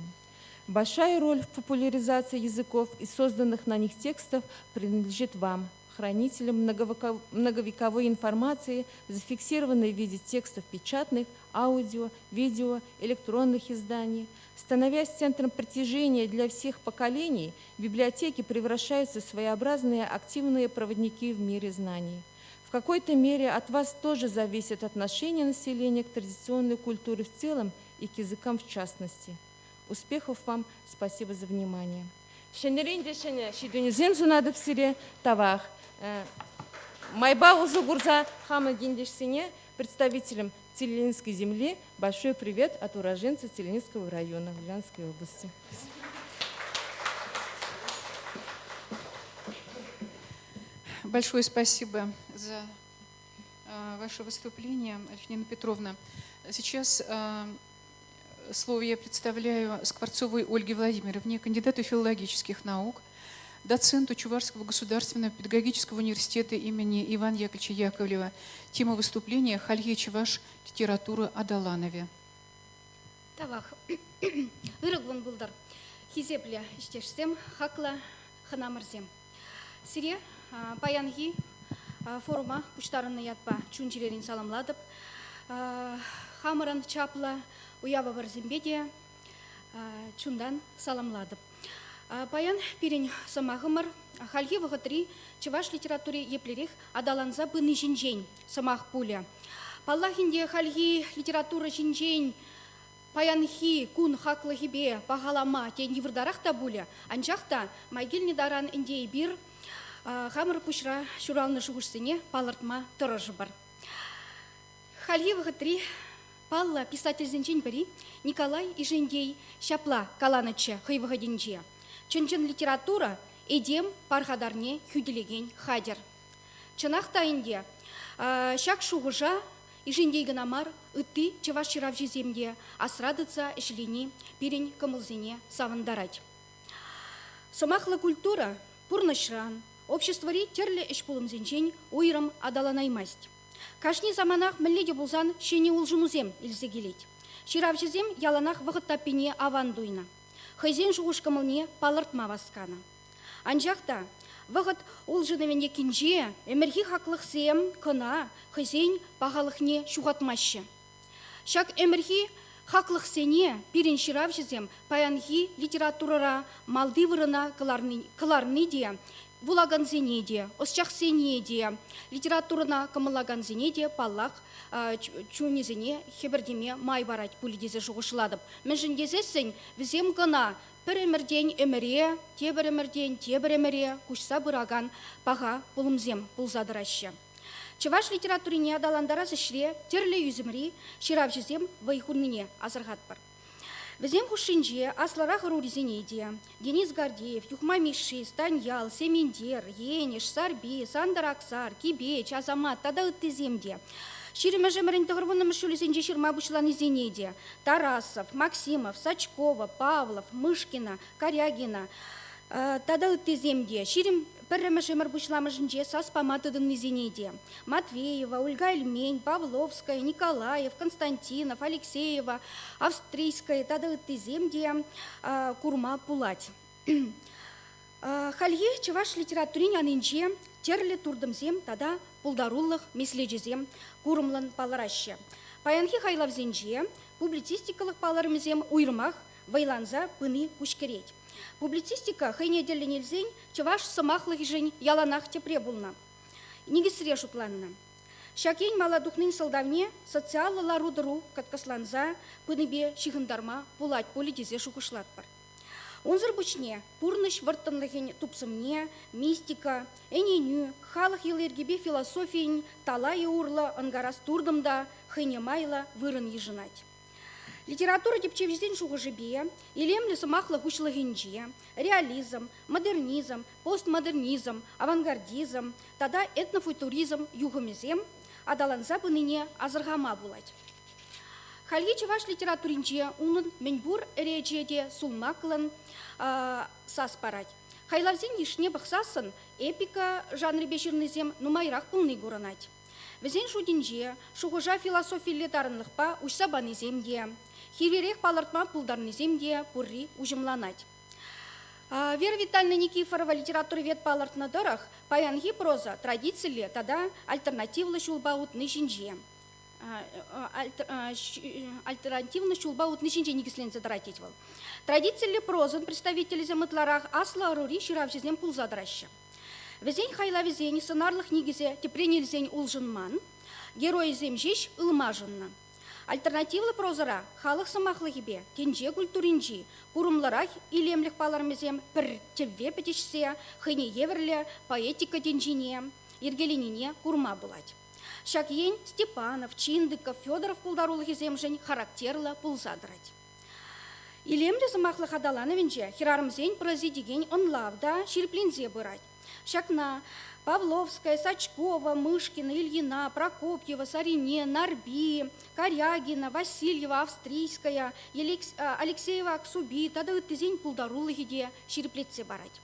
Большая роль в популяризации языков и созданных на них текстов принадлежит вам, хранителям многовековой информации, зафиксированной в виде текстов печатных, аудио, видео, электронных изданий. Становясь центром притяжения для всех поколений, библиотеки превращаются в своеобразные активные проводники в мире знаний. В какой-то мере от вас тоже зависит отношение населения к традиционной культуре в целом и к языкам в частности. Успехов вам, спасибо за внимание. Представителям Телининской земли большой привет от уроженца Телининского района Ульяновской области. Большое спасибо за ваше выступление, Альфина Петровна. Сейчас слово я представляю Скворцовой Ольге Владимировне, кандидату филологических наук, доценту Чувашского государственного педагогического университета имени Ивана Яковлевича Яковлева. Тема выступления «Халье Чуваш. Литература о Даланове». Тавах. Иргван булдар. Хизепля иштешсем, хакла ханамарзем. Сире паянги форума пуштарынны ятпа чунчилерин саламладып. Хамаран чапла уява барзембеде чундан саламладып. Паян пирень самахымар хальги вахатри чуваш литературе еплерих адаланза быны жинжень самах пуля. Паллахинде хальги литература жинжень паянхи кун хаклы хибе пахалама тен еврдарах табуля. Анжахта майгильни даран индей бир хамар пушра шуралны шугушсене палартма торожы бар. Хальги вахатри палла писатель зенчень пари Николай Ижендей шапла каланача хайвахадинче. Чынчын литература эдем пархадарне хюделеген хадер. Чынахта инде шак шугужа Ижендей гынамар ытты чаваш чирав жеземде асрадыца эшлени пирень камылзене савандарать. Сомахла культура пурнашран обществори терле эшпулым зенчень уйрам адаланаймасть. Кашни заманах мэлледе булзан шене улжынузем илзегелеть. Чирав жезем яланах вахыттапине авандуйна. Хайзен жугушкамылне палыртма васкана. Анжақта, вағыт улжынывене кинже, эмерхи хақлықсем, кына, хайзен бағалықне шуғатмашы. Шак эмерхи хақлықсене пирен ширав жезем паянхи литературара малды вырына кыларны де, булаган зенеде, осчах сенеде, литературна камалаган зенеде, паллах, чунизене, хебердеме, май барать пулидезе жугышладып. Межіндезесін, візем гына, бір өмірден өміре, те бір өміре, кушса бұраган, паға пулымзем, пулзадырашы. Чываш литературине адаландара зішре, терлі юзімри, ширав жезем вайхурнине азырғат бар. Візем хушинже аслара ғыруризенеде, Денис Гордеев, Юхма Миши, Станьял, Семендер, Енеш, Сарби, Сандар Аксар, Кибеч, Азамат, тада үттеземде. Ширимеже мәрінтіғырбыны мүшілізенже шырма бұшылан изенеде. Тарасов, Максимов, Сачкова, Павлов, Мышкина, Корягина, тада үттеземде. Ширим пірімеже мәрбұшыламыжынже сас паматыдың изенеде. Матвеева, Ольга Ильмень, Павловская, Николаев, Константинов, Алексеева, Австрийская, тада үттеземде курма пулать. Халье чываш литературин анынче терлі турдымзем тада пулдаруллық меслежезем курымлын паларашы. Паянхи хайлавзенже публицистикалық паларымызем уйрмах вайланза пыны кушкереть. Публицистика хайнеделі нельзень чываш сымақлық жын яланах тепре булна. Нигісіре шутланна. Шакень маладухнын салдавне социаллылар удыру каткасланза пыныбе шихындарма пулать политизе шукышлат бар. Унзыр бучне, пурныш варттанлыхын тупсымне, мистика, эненю, халық елергебе философиян талайы урла ангарас турдымда, хыне майла вырын ежынать. Литература тепчевізден шуғыжыбе, елемлі сымақлы хушлығынже, реализм, модернизм, постмодернизм, авангардизм, тада этнофутуризм юғымезем, адаланза бұныне азырғама булать. Хальги чываш литературинче унын менбур речеде сулмаклын саспарать. Хайлавзен ешне бақсасын эпика жанры бешірнізем нумайрақ пылны ғуранать. Візен шудинже шуғыжа философийлі тарынлықпа ұшса баныземде, хиверек палартма пулдарныземде пурри ужымланать. Вера Витальевна Никифорова литература вет палартна дырах, паянги проза традицийлі тада альтернативлы шулбаутны жинже. Альтернативно шулба утнышинче нигисленце таратетвал. Традициялы прозан представители замытларах асла арури ширавжезем пулзадраща. Везень хайла везень сценарлых нигизе тепренельзень улжынман, герои земжиш ылмажынна. Альтернативлы прозара халық самахлыгибе, тенже культуринжи, курумларах илемлих палармезем пір тевве петешсе, хыне еверле поэтика тенжине, ергеленине курма булать. Шакьень, Степанов, Чиндыков, Федоров пулдарулы земжень характерлы пулзадрать. Илемлі замақлы хадалановенже хирарымзень прозидеген онлавда ширплинзе бырать. Шакна Павловская, Сачкова, Мышкина, Ильина, Прокопьева, Сарине, Нарби, Корягина, Васильева, Австрийская, Алексеева, Аксуби, тада үттізень пулдарулы хиде ширплетсе барать.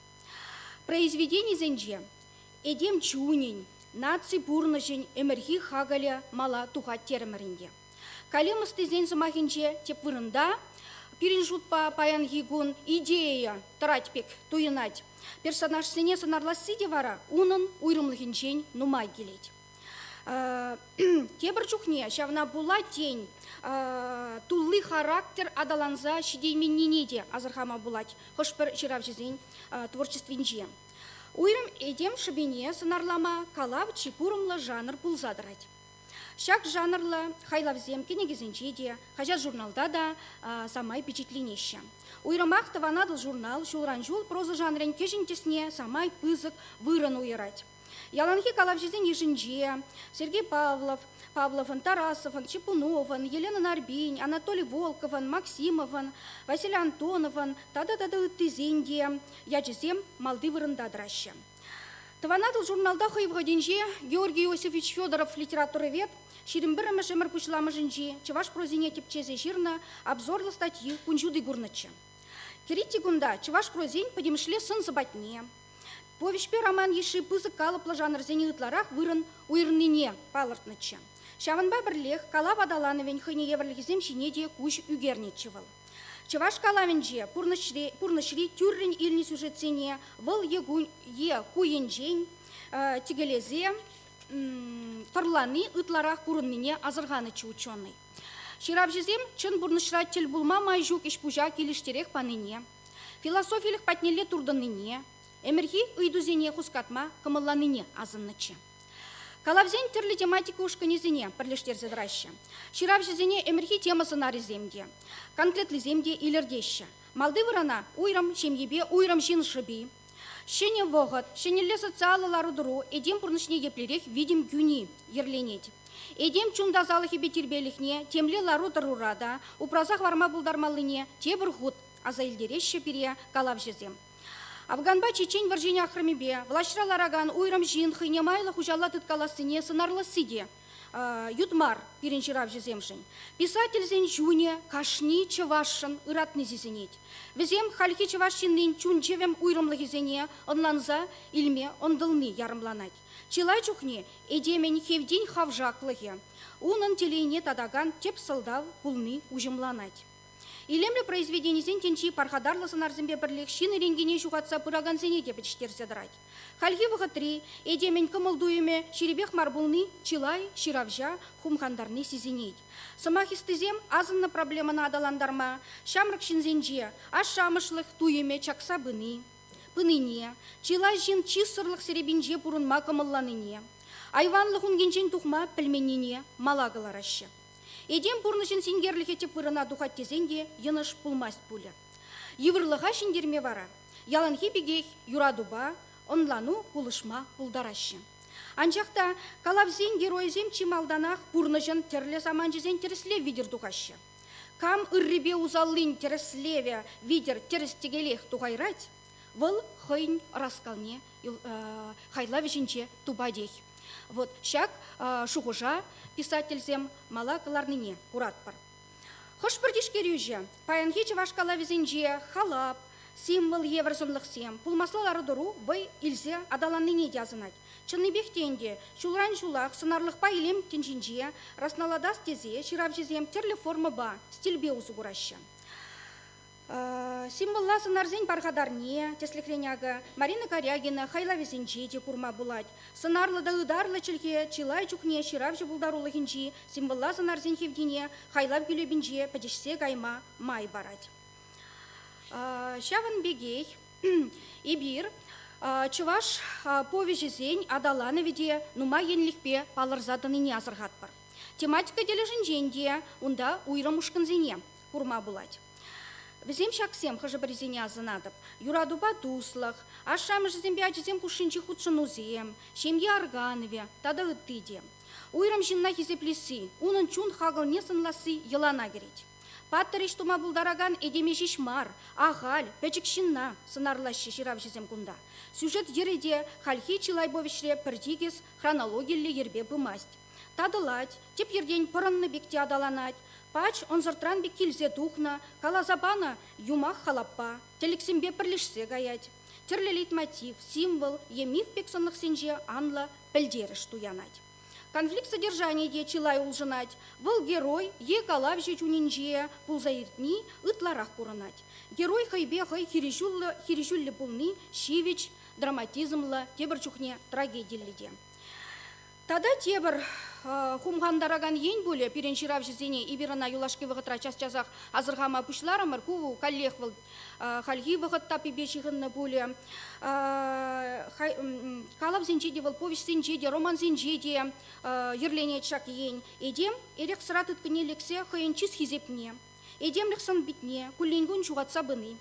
Произведение зенже Эдем Чунень, наци бурнышын эмерхи хагаля мала тухат теремеринде. Калемысты зен замахинче теп вырында, перенжутпа паянгигун идея таратпек туйынать. Персонаж сене санарласы вара унын уйрымлыхинчен нумай келеть. Тебір чухне, шавна була тень, туллы характер адаланза шидейменненеде азырхама булать, хошпер ширавжезень творчествинче. Уйрым эдем шыбине сынарлама калав чипурымлы жанр пулзадырать. Шак жанрлы хайлавзем кенегезенчеде, хажа журналда да самай впечатленеща. Уйрымах таванадыл журнал, шулранжул проза жанрен кежентесне самай пызык вырын уйрать. Яланхи калавжезен ежинже, Сергей Павловын, Тарасовын, Чепуновын, Елена Нарбинь, Анатолий Волковын, Максимовын, Василий Антоновын, тада-тада үттізенде, яжезем малды вырындадыраща. Таванадыл журналда хыйвғаденже Георгий Иосифович Федоров литературовед, ширимбірімі жемір пұшыламыжынже, чываш прозине тепчезе жирна, обзорлы статьи кунжуды гурныча. Критикунда чываш прозень подемшле сын забатне. Повешпе роман еши пызык калыплы жанрзене ытларах вырын уйрныне палыртныча. Шаванба бірлех кала вадалановен хыне еврлігізем шинеде куш үгернетчевал. Чываш калавенже пурнышри тюррен илни сюжетсене выл куенжень тигелезе фарланы ытларах курынныне азырғанычы ученый. Ширавжезем чын бурнышрат тел булма майжук ишпужа келиштерех паныне. Философиялық патнеле турдыныне, Эмерхи ыйдузене хускатма кымылланыне азыннычы. Калавзен тірлі тематика ушканезене бірлештерзе дыраща. Ширавжезене эмерхи темасы нареземде, конкретліземде илердеща. Малды вырана уйрам шемьебе уйрам жин шыби. Шене вогат, шенелле социалылары дұру, едем пұрнышне еплерех видим гюни ерленет. Едем чундазалых ебе тербелихне, темле лару дырурада, упразах варма булдармалыне, тебір ғуд, азайлдереща пере калавжезем. Афганба чечень варжине ахрамебе, влашралараган уйрам жин хыйнемайлы хужалла тыткаласыне сынарлы сиде. Ютмар пиренчирав жеземшин. Писатель зен жуне кашни чавашын ыратны зезенет. Везем хальхи чавашиннин чунчевем уйрымлы гезене онланза илме ондылны ярымланать. Чилай чухне эдемен хевдень хавжаклыге. Унын телейне тадаган теп сылдав пулны ужымланать. Илемлі произведение зен тенчи пархадарлы сынарзымбе бірлік шины ренгене жуғатса пыраган зене деп іштерсе дырать. Хальги вғытри, эдемен кымылдуеме шеребех марбулны, чилай, ширавжа, хумхандарны сизенейд. Самахистызем азынны проблеманы адаландарма, шамрак шинзенже, аш шамышлых туеме чакса быны, пыныне, чилай жин чисырлық серебинже пурынма кымылланыне, айванлы хунгенчен тухма пілменіне малагаларашы. Едем пурнышын сингерліхе теп вырына духат тезенде йыныш пулмаст пулі. Евырлыға шиндерме вара, яланхи бегех юрадуба, онлану пулышма пулдарашы. Анчақта калавзен геройзем чималданах пурнышын терле саманжызен тересле видер духашы. Кам ырребе узаллын тереслеве видер терестегелех тухайрать, выл хыйн раскалне хайлавишінче тубадех. Вот шак шухужа писательзем малакаларныне куратпар. Хошпырдишкерюже, паянхи чавашкала везенже халап, символ евросонлықсем, пулмаслалары дұру вай илзе адаланныне дязынать. Чынныбек тенде, шулран шулақ, сынарлық па илем тенжинже, расналадас тезе, ширавжезем терлі форма ба, стильбе узугураща. Символла сынарзен пархадарне, теслихреняга, Марина Корягина, хайла везенче те курма булать. Сынарлы да ыдарлы чілге, чилай чухне, ширавжы булдарулы хинчи, символла сынарзен хевдине, хайлав гүлебінже, падешсе гайма май барать. Шаван бегей, ибир, чуваш повежезень адаланы веде, нума енлихпе палырзаданы не азыргатпар. Тематика дележін женде, унда уйрам ушканзене курма булать. Везем шаксем хажабаризене азынадып, юрадуба дуслах, ашамы жезембе ажезем кушинчи худшынузем, шемье органове, тада ыттыде. Уйрам жинна хизеплеси, унын чун хагыл не сынласы елана кереть. Паттырыш тума булдараган эдемешиш мар, агаль, печик шинна сынарлашы ширав жезем кунда. Сюжет ереде хальхи чилайбовишре пірдигес хронологиялі ербе бымасть. Тадылать, теп ерден пырынны бекте адаланать, пач онзыртран бек келзе тухна, калазабана юмах халаппа, телексембе пірлішсе гаять. Терлі лейтмотив, символ, емиф пексанлық сенже анла пілдеріш туянать. Конфликт содержания де чилай улжынать, выл герой е калавжи чунинже пулзаиртни ытларах курынать. Герой хайбе хай хирижуллы пулны, шивич, драматизмла, тебір чухне трагедияллиде. Тада тебір хумхандараган ен боле перенширав жезене ибирана юлашки вғытра час-часах азырғама пушлара маркуву коллег выл хальги вғытта пибешігінні боле калап зенжеде выл повесть зенжеде, роман зенжеде ерленет шак ен. Едем эрек сырат ыткіне лексе хайынчыз хизепне. Едем лексан битне, кулленгун чуғатса быны.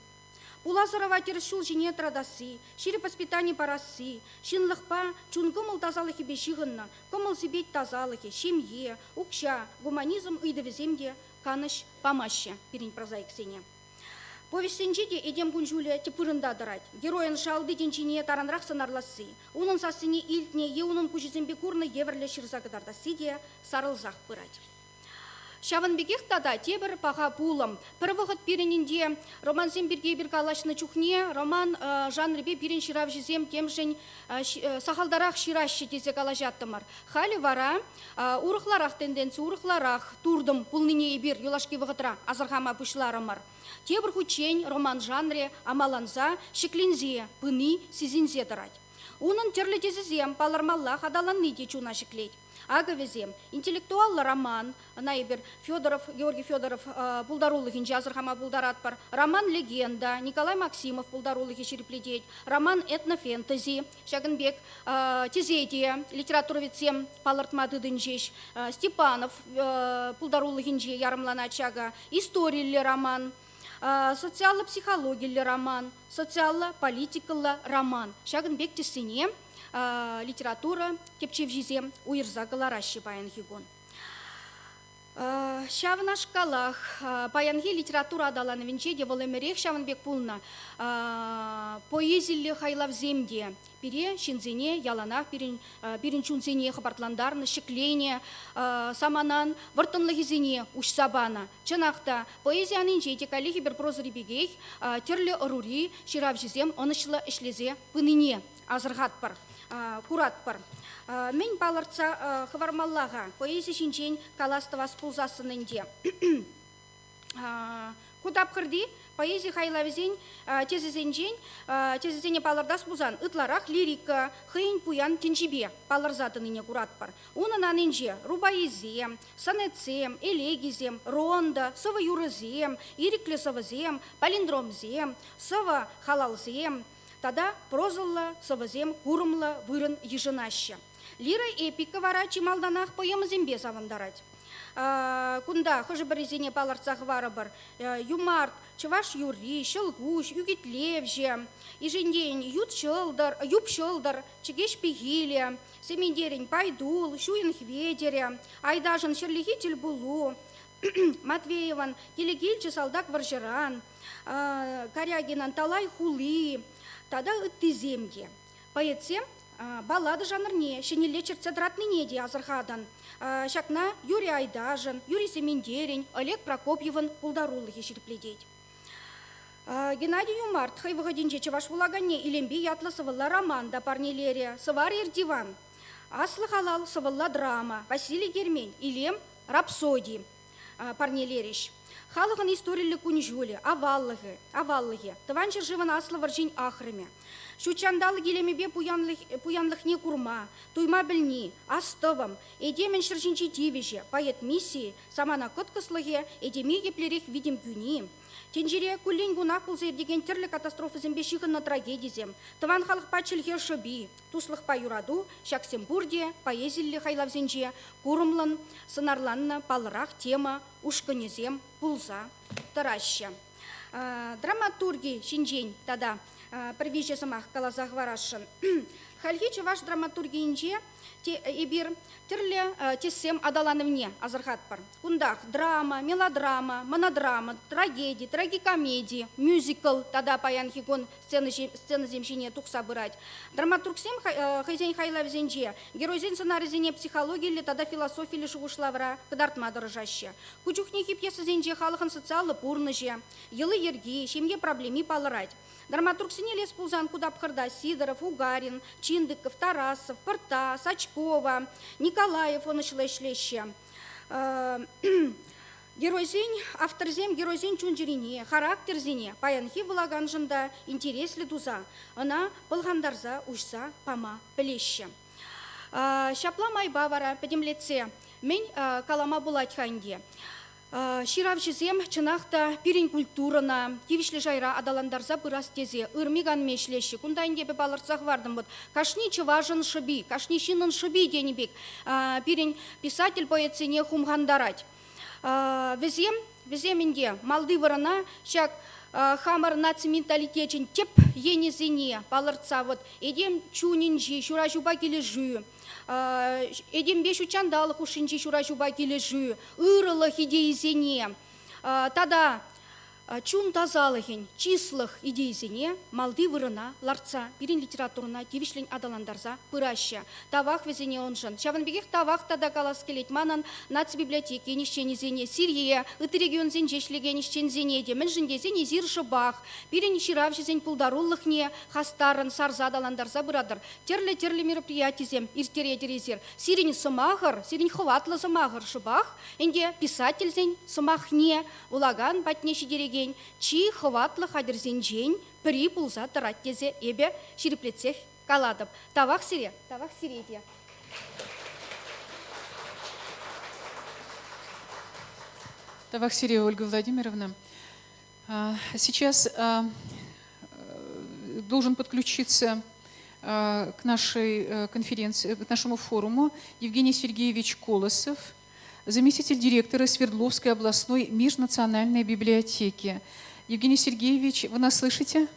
Пулазырова тершул жіне традасы, шире воспитание парасы, шинлықпа чунгымыл тазалығы бешігінна, кымыл зебет тазалығы, шемье, укша, гуманизм үйдівіземде каныш памаще, перен прозаиксене. Повестенжеде едем күнжуле тепырында дырать. Героин шалды денчине таранрақ сынарласы. Унын сасыне илтне, унын күжізембе курны еверлі шырзағыдардасы де сарылзақ пырать. Шаванбекех тада тебір паға пулым. Бір вғыт перенінде романсем бірге бір калашны чухне, роман жанрыбе бірін ширав жезем темжен сахалдарақ ширашы тезе калажаттымыр. Халі вара урықларақ тенденция, урықларақ турдым пулныне бір юлашки вғытра азырғама пұшларымыр. Тебір хучень роман жанре амаланза шеклинзе, пыны, сезинзе дырать. Унын терлі тезізем палармаллах адаланны де чуна шеклеть. Ага везем. Интеллектуал роман, найбер Федоров, Георгий Федоров, пулдарулых инжазырхама пулдаратпар. Роман «Легенда», Николай Максимов пулдарулых ишереплететь. Роман «Этнофэнтези», Шагенбек, Тизетия, литературовецем палартмады дынжеш. Степанов, пулдарулых инже ярымлана чага. История роман. Социально-психология роман, социально-политикалы роман. Шагынбек тесіне литература кепчев жизем уйырза галаращи баянхигон. Шавна шкалах баянхи литература адалановинче деволемерех шавынбек пулна поэзиялы хайлав земде пере шинзене яланах перин чунзене хабартландарны шеклене саманан вартынлыгизене ушсабана чынакта поэзияның жетекали хиберпрозы рибегей терлі ырури ширав жизем онышлы ішлезе пыныне азырғатпар куратпар. Мен баларца хвармаллага поэзия шинчен каластывас пулзасынынде. Кудап хырди поэзия хайлавизен тезезене палардас пузан ытларах лирика хыйн пуян тенжибе паларзатыныне куратпар. Унынан инже рубаизем, сонетсем, элегизем, ронда, сова юрызем, ириклесовызем, палиндромзем, сова халалзем. Тада прозалла, совазем, курымла, вырын ежынаща. Лира эпика вара чималданах поемызембе савандарать. Кунда хожи березене паларцах варабар, юмарт, чаваш юри, шылгуш, югитлевже, ижендень юб шылдар, чегеш пигиле, семендерень пайдул, шуин хведере, айдажын шерлихитель булу, Матвееван, телегильче салдак варжеран, Корягинан талай хули, тада ытты земде. Поэтсем баллада жанрне, шенеле черцедратны неде азырхадан. Шакна Юрий Айдажын, Юрий Семендерень, Олег Прокопьеван пулдарулы ешерпледеть. Геннадий Юмарт, хай выходинче чеваш вулагане, илемби ятла сывылла роман да парнелерия, сывар диван. Аслы халал сывылла драма, Василий Гермень, илем рапсодий парнелериш. Халыгын историялы кунжуле, аваллыгы, тыванчыр живан аслы варжин ахрыме. Шучандалы келемебе пуянлых не курма, туйма білни, астывым, эдемен шыржинчи тивеже, поэт миссии, самана кыткыслыге, эдеме еплерек видим күни. Тенжере кулен гунах пулзыр деген терлі катастрофызым бешігінна трагедизем, тыван халық пачылхер шыби, туслых па юраду, Шаксембурде, поэзиллі хайлавзенже, курымлын, сынарланна, палырах тема, ушкынезем, пулза, тараща. Драматурги шинжень тада, Первиже самах калазах варашын. Хальхичи ваш драматурги инже, ибир терле тесем адаланывне азырхатпар. Кундах драма, мелодрама, монодрама, трагедии, трагикомедии, мюзикл, тада паянхигон сцены земщине тухса бырать. Драматургсем хайзен хайлавзенже, геройзен сценаризене психологии или тада философии или шугушлавра, кадартма дорожаще. Кучухники пьесы зенже халахан социалы пурныже, елы ерги, семье проблеми палырать. Драматургсене лес пулзан кудапхарда Сидоров, Угарин, Чиндыков, Тарасов, Порта, Сачкова, Николаев, он шлеще. Геройзень, авторзем, геройзень чунжирине, характерзене, паянхи влаганжында, интересли дуза, она пылгандарза, ушса, пама, плеще. Шапла майбавара, подемлеце, мен калама булать ханде. Ширав жезем чынақта пирин культурына, кивишлі жайра адаландарза бұрас тезе, ырмиган мешлеші, күндайын депе балырцақ вардым бұд. Кашни чыважын шыби, кашни шинын шыби денебек, пирин писатель поэцене хумгандарать. Везем инде, малды вырына, шак хамар нацименталитечен теп енезене, балырца вот, едем чунинжи, шура жуба келі жүй. Эдем бешу чандалық ушинчи шура жуба кележу, ырылық идеизене, тада чун тазалығын, числых идеизене, малды вырына, ларца, пирин литературына, кивишлен адаландарза, пыраща. Тавах везене онжын. Шаванбегех тавах тада калас келет манан нацбиблиотеки нишченезене, Сирия, ыты регион зенжешлеге нишчензене, демен жіндезене зиршы бах, пирин ширав жезен пулдаруллықне, хастарын, сарза адаландарза бұрадыр. Терлі мероприятизем, иртере-терезер. Сирин сымағыр, сирин хватлы сымағыр шыбах, энде писательзен сымахне, улаган батне шидереге чи хватлы хадерзенжен при пулза тараттезе эбе шириплетсех каладып. Тавах сире де. Тавахсирия Ольга Владимировна. Сейчас должен подключиться к нашей конференции, к нашему форуму Евгений Сергеевич Колосов, заместитель директора Свердловской областной межнациональной библиотеки. Евгений Сергеевич, вы нас слышите?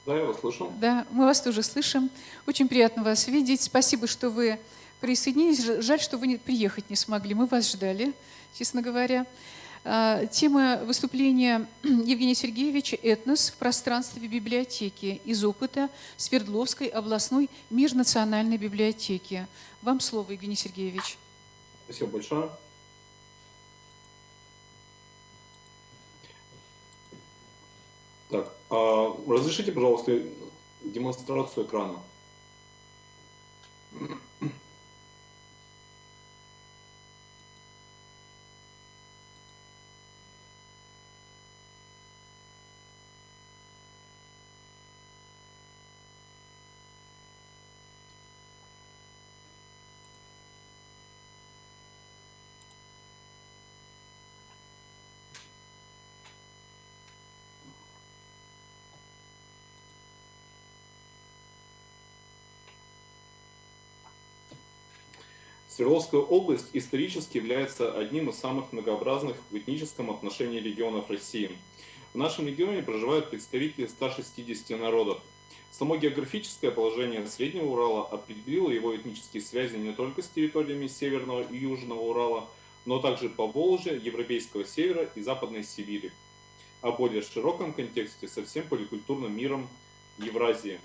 Да, я вас слышу. Да, мы вас тоже слышим. Очень приятно вас видеть. Спасибо, что вы присоединились. Жаль, что вы приехать не смогли. Мы вас ждали, честно говоря. Тема выступления Евгения Сергеевича «Этнос в пространстве библиотеки» из опыта Свердловской областной межнациональной библиотеки. Вам слово, Евгений Сергеевич. Спасибо большое. Так, разрешите, пожалуйста, демонстрацию экрана. Свердловская область исторически является одним из самых многообразных в этническом отношении регионов России. В нашем регионе проживают представители 160 народов. Само географическое положение Среднего Урала определило его этнические связи не только с территориями Северного и Южного Урала, но также Поволжья, Европейского Севера и Западной Сибири, а в более широком контексте со всем поликультурным миром Евразии.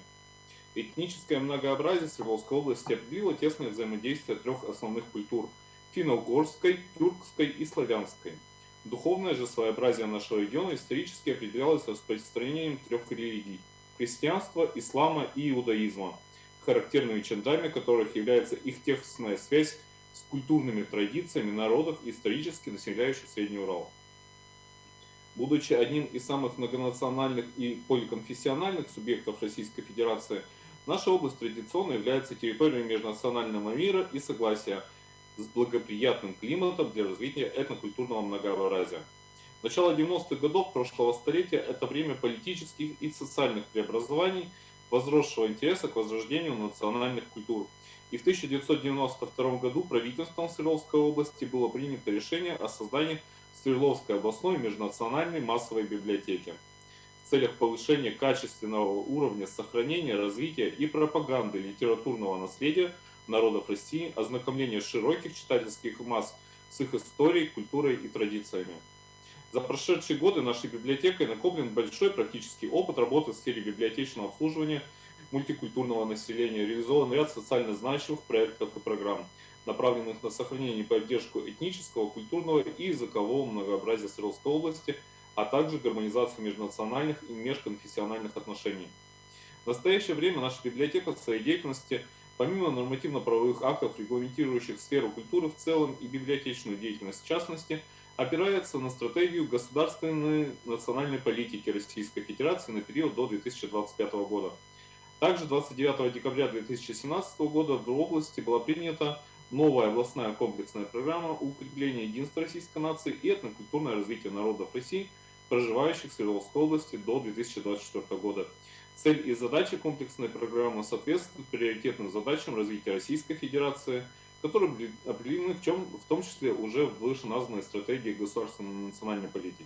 Этническое многообразие Свердловской области определило тесное взаимодействие трех основных культур – финно-угорской, тюркской и славянской. Духовное же своеобразие нашего региона исторически определялось распространением трех религий – христианства, ислама и иудаизма, характерными чертами которых является их тесная связь с культурными традициями народов, исторически населяющих Средний Урал. Будучи одним из самых многонациональных и поликонфессиональных субъектов Российской Федерации, наша область традиционно является территорией межнационального мира и согласия с благоприятным климатом для развития этнокультурного многообразия. Начало 90-х годов прошлого столетия – это время политических и социальных преобразований, возросшего интереса к возрождению национальных культур. И в 1992 году правительством Свердловской области было принято решение о создании Свердловской областной межнациональной массовой библиотеки в целях повышения качественного уровня сохранения, развития и пропаганды литературного наследия народов России, ознакомления широких читательских масс с их историей, культурой и традициями. За прошедшие годы нашей библиотекой накоплен большой практический опыт работы в сфере библиотечного обслуживания мультикультурного населения, реализован ряд социально значимых проектов и программ, направленных на сохранение и поддержку этнического, культурного и языкового многообразия Свердловской области, а также гармонизацию межнациональных и межконфессиональных отношений. В настоящее время наша библиотека в своей деятельности, помимо нормативно-правовых актов, регламентирующих сферу культуры в целом и библиотечную деятельность в частности, опирается на стратегию государственной национальной политики Российской Федерации на период до 2025 года. Также 29 декабря 2017 года в области была принята новая областная комплексная программа укрепления единства российской нации и этнокультурное развитие народов России, проживающих в Свердловской области до 2024 года. Цель и задачи комплексной программы соответствуют приоритетным задачам развития Российской Федерации, которые определены в том числе уже в вышеназванной стратегии государственной национальной политики.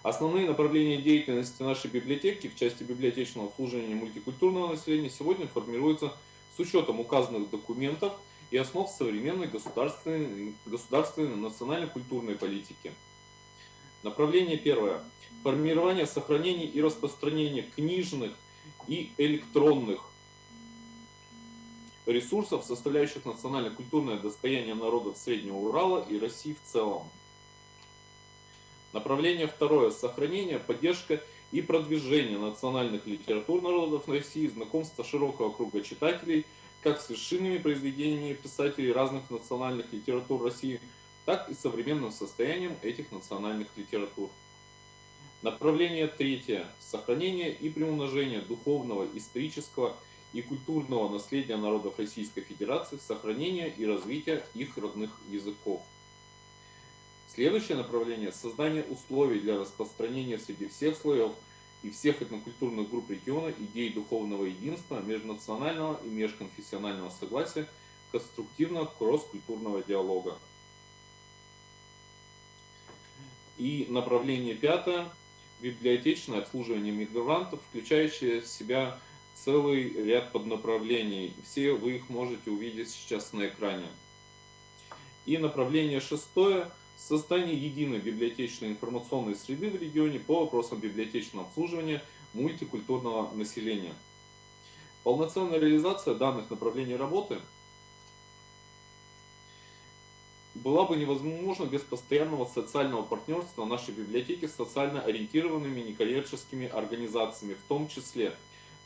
Основные направления деятельности нашей библиотеки в части библиотечного обслуживания мультикультурного населения сегодня формируются с учетом указанных документов и основ современной государственной национально-культурной политики. Направление первое. Формирование, сохранение и распространение книжных и электронных ресурсов, составляющих национально-культурное достояние народов Среднего Урала и России в целом. Направление второе. Сохранение, поддержка и продвижение национальных литератур народов России, знакомство широкого круга читателей, как с вершинными произведениями писателей разных национальных литератур России, так и современным состоянием этих национальных литератур. Направление третье. Сохранение и приумножение духовного, исторического и культурного наследия народов Российской Федерации, сохранение и развитие их родных языков. Следующее направление – создание условий для распространения среди всех слоев и всех этнокультурных групп региона идей духовного единства, межнационального и межконфессионального согласия, конструктивного кросс-культурного диалога. И направление пятое – библиотечное обслуживание мигрантов, включающее в себя целый ряд поднаправлений. Все вы их можете увидеть сейчас на экране. И направление шестое – создание единой библиотечной информационной среды в регионе по вопросам библиотечного обслуживания мультикультурного населения. Полноценная реализация данных направлений работы была бы невозможна без постоянного социального партнерства нашей библиотеки с социально ориентированными некоммерческими организациями, в том числе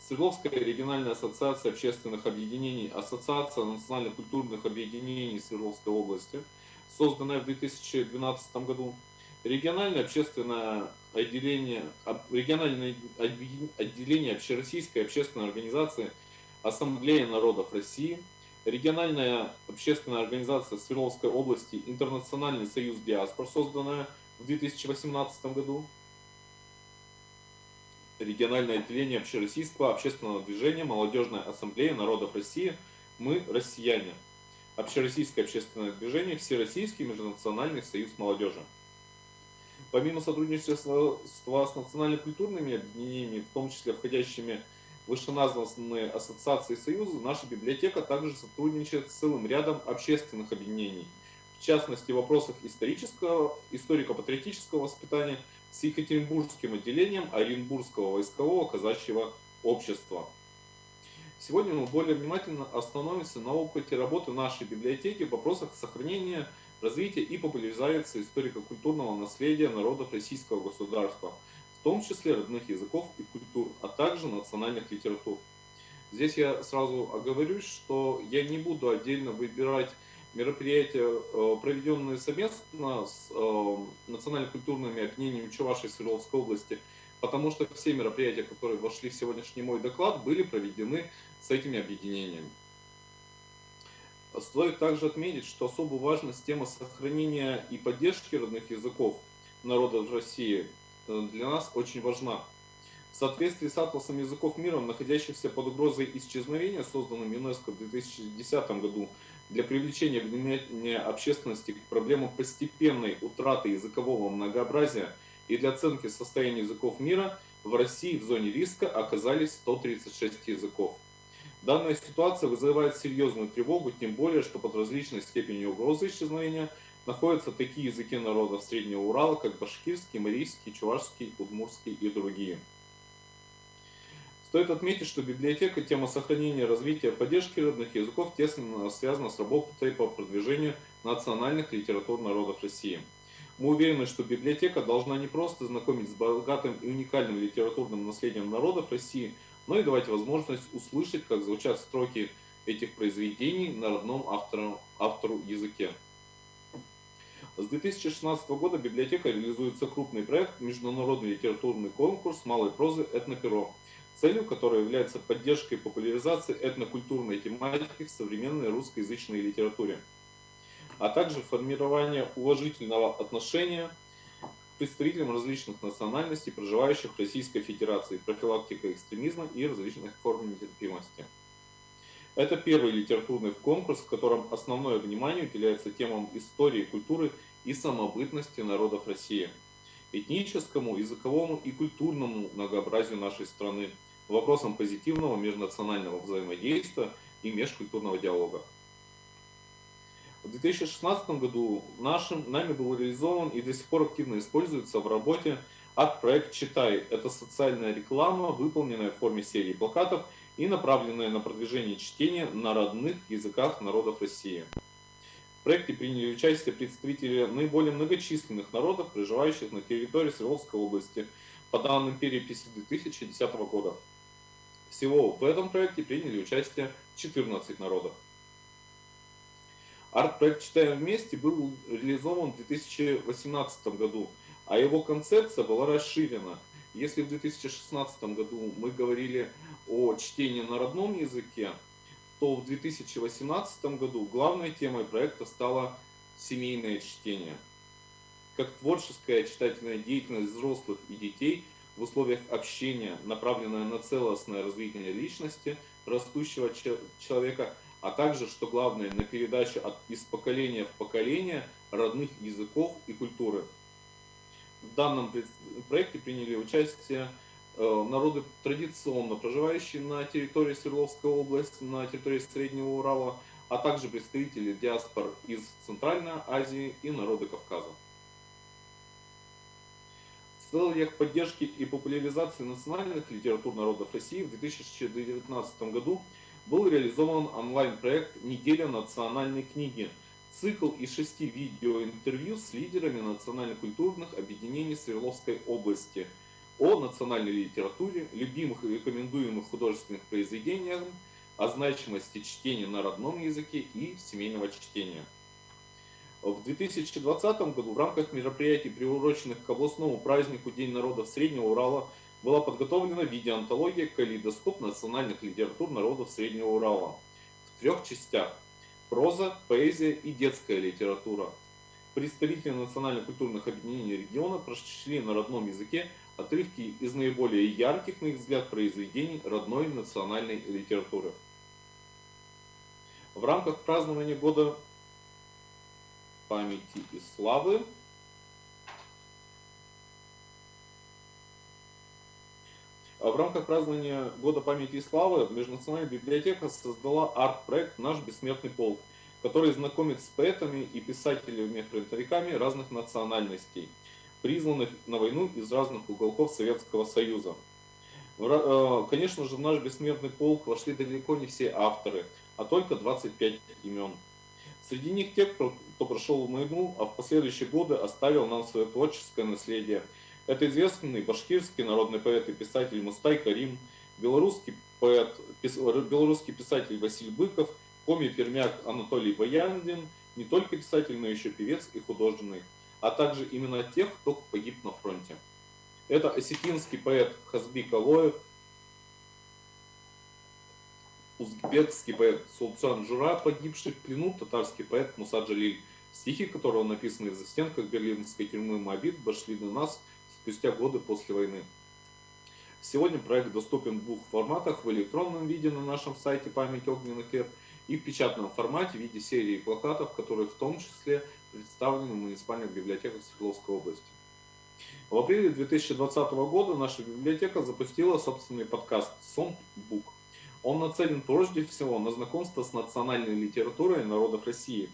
Свердловская региональная ассоциация общественных объединений, Ассоциация национально-культурных объединений Свердловской области, созданная в 2012 году, региональное отделение Общероссийской общественной организации Ассамблея народов России, региональная общественная организация Свердловской области Интернациональный союз диаспор, созданная в 2018 году, региональное отделение Общероссийского общественного движения Молодежная ассамблея народов России «Мы россияне», Общероссийское общественное движение Всероссийский межнациональный союз молодежи. Помимо сотрудничества с национально-культурными объединениями, в том числе входящими в вышеназванные ассоциации и союзы, наша библиотека также сотрудничает с целым рядом общественных объединений, в частности в вопросах историко-патриотического воспитания с Екатеринбургским отделением Оренбургского войскового казачьего общества. Сегодня мы более внимательно остановимся на опыте работы нашей библиотеки в вопросах сохранения, развития и популяризации историко-культурного наследия народов российского государства, в том числе родных языков и культур, а также национальных литератур. Здесь я сразу оговорюсь, что я не буду отдельно выбирать мероприятия, проведенные совместно с национально-культурными объединениями Чувашии и Свердловской области, потому что все мероприятия, которые вошли в сегодняшний мой доклад, были проведены с этими объединениями. Стоит также отметить, что особую важность тема сохранения и поддержки родных языков народов России для нас очень важна. В соответствии с атласом языков мира, находящихся под угрозой исчезновения, созданным ЮНЕСКО в 2010 году, для привлечения внимания общественности к проблемам постепенной утраты языкового многообразия и для оценки состояния языков мира, в России в зоне риска оказались 136 языков. Данная ситуация вызывает серьезную тревогу, тем более, что под различной степенью угрозы исчезновения находятся такие языки народов Среднего Урала, как башкирский, марийский, чувашский, удмуртский и другие. Стоит отметить, что библиотека, тема сохранения, развития, поддержки родных языков тесно связана с работой по продвижению национальных литератур народов России. Мы уверены, что библиотека должна не просто знакомить с богатым и уникальным литературным наследием народов России, но и давать возможность услышать, как звучат строки этих произведений на родном автору языке. С 2016 года библиотека реализуется крупный проект «Международный литературный конкурс малой прозы «Этноперо», целью которой является поддержка и популяризация этнокультурной тематики в современной русскоязычной литературе, а также формирование уважительного отношения к представителям различных национальностей, проживающих в Российской Федерации, профилактика экстремизма и различных форм нетерпимости. Это первый литературный конкурс, в котором основное внимание уделяется темам истории, культуры и самобытности народов России, этническому, языковому и культурному многообразию нашей страны, вопросам позитивного межнационального взаимодействия и межкультурного диалога. В 2016 году нами был реализован и до сих пор активно используется в работе арт-проект «Читай». Это социальная реклама, выполненная в форме серии плакатов и направленная на продвижение чтения на родных языках народов России. В проекте приняли участие представители наиболее многочисленных народов, проживающих на территории Свердловской области, по данным переписи 2010 года. Всего в этом проекте приняли участие 14 народов. Арт-проект «Читаем вместе» был реализован в 2018 году, а его концепция была расширена. Если в 2016 году мы говорили о чтении на родном языке, то в 2018 году главной темой проекта стало семейное чтение. как творческая читательная деятельность взрослых и детей в условиях общения, направленная на целостное развитие личности растущего человека, а также, что главное, на передачу из поколения в поколение родных языков и культуры. В данном проекте приняли участие народы, традиционно проживающие на территории Свердловской области, на территории Среднего Урала, а также представители диаспор из Центральной Азии и народы Кавказа. В целях поддержки и популяризации национальных литератур народов России в 2019 году был реализован онлайн-проект «Неделя национальной книги», цикл из 6 видеоинтервью с лидерами национально-культурных объединений Свердловской области о национальной литературе, любимых и рекомендуемых художественных произведениях, о значимости чтения на родном языке и семейного чтения. В 2020 году в рамках мероприятий, приуроченных к областному празднику День народов Среднего Урала, была подготовлена видеоантология «Калейдоскоп национальных литератур народов Среднего Урала» в 3 частях: проза, поэзия и детская литература. Представители национально-культурных объединений региона прочли на родном языке отрывки из наиболее ярких, на их взгляд, произведений родной национальной литературы. В рамках празднования Года памяти и славы Межнациональная библиотека создала арт-проект «Наш бессмертный полк», который знакомит с поэтами и писателями-фронтовиками разных национальностей, призванных на войну из разных уголков Советского Союза. Конечно же, в наш бессмертный полк вошли далеко не все авторы, а только 25 имен. Среди них те, кто прошел войну, а в последующие годы оставил нам свое творческое наследие. Это известный башкирский народный поэт и писатель Мустай Карим, белорусский писатель Василий Быков, коми-пермяк Анатолий Баяндин, не только писатель, но еще певец и художник, а также именно тех, кто погиб на фронте. Это осетинский поэт Хазбик Алоев, узбекский поэт Султан Жура, погибший в плену, татарский поэт Муса Джалиль, стихи которого написаны в застенках берлинской тюрьмы Моабит, дошли до нас спустя годы после войны. Сегодня проект доступен в 2 форматах: в электронном виде на нашем сайте «Память огненных лет» и в печатном формате в виде серии плакатов, которые в том числе представлены в муниципальных библиотеках Свердловской области. В апреле 2020 года наша библиотека запустила собственный подкаст «Сомбук». Он нацелен прежде всего на знакомство с национальной литературой народов России,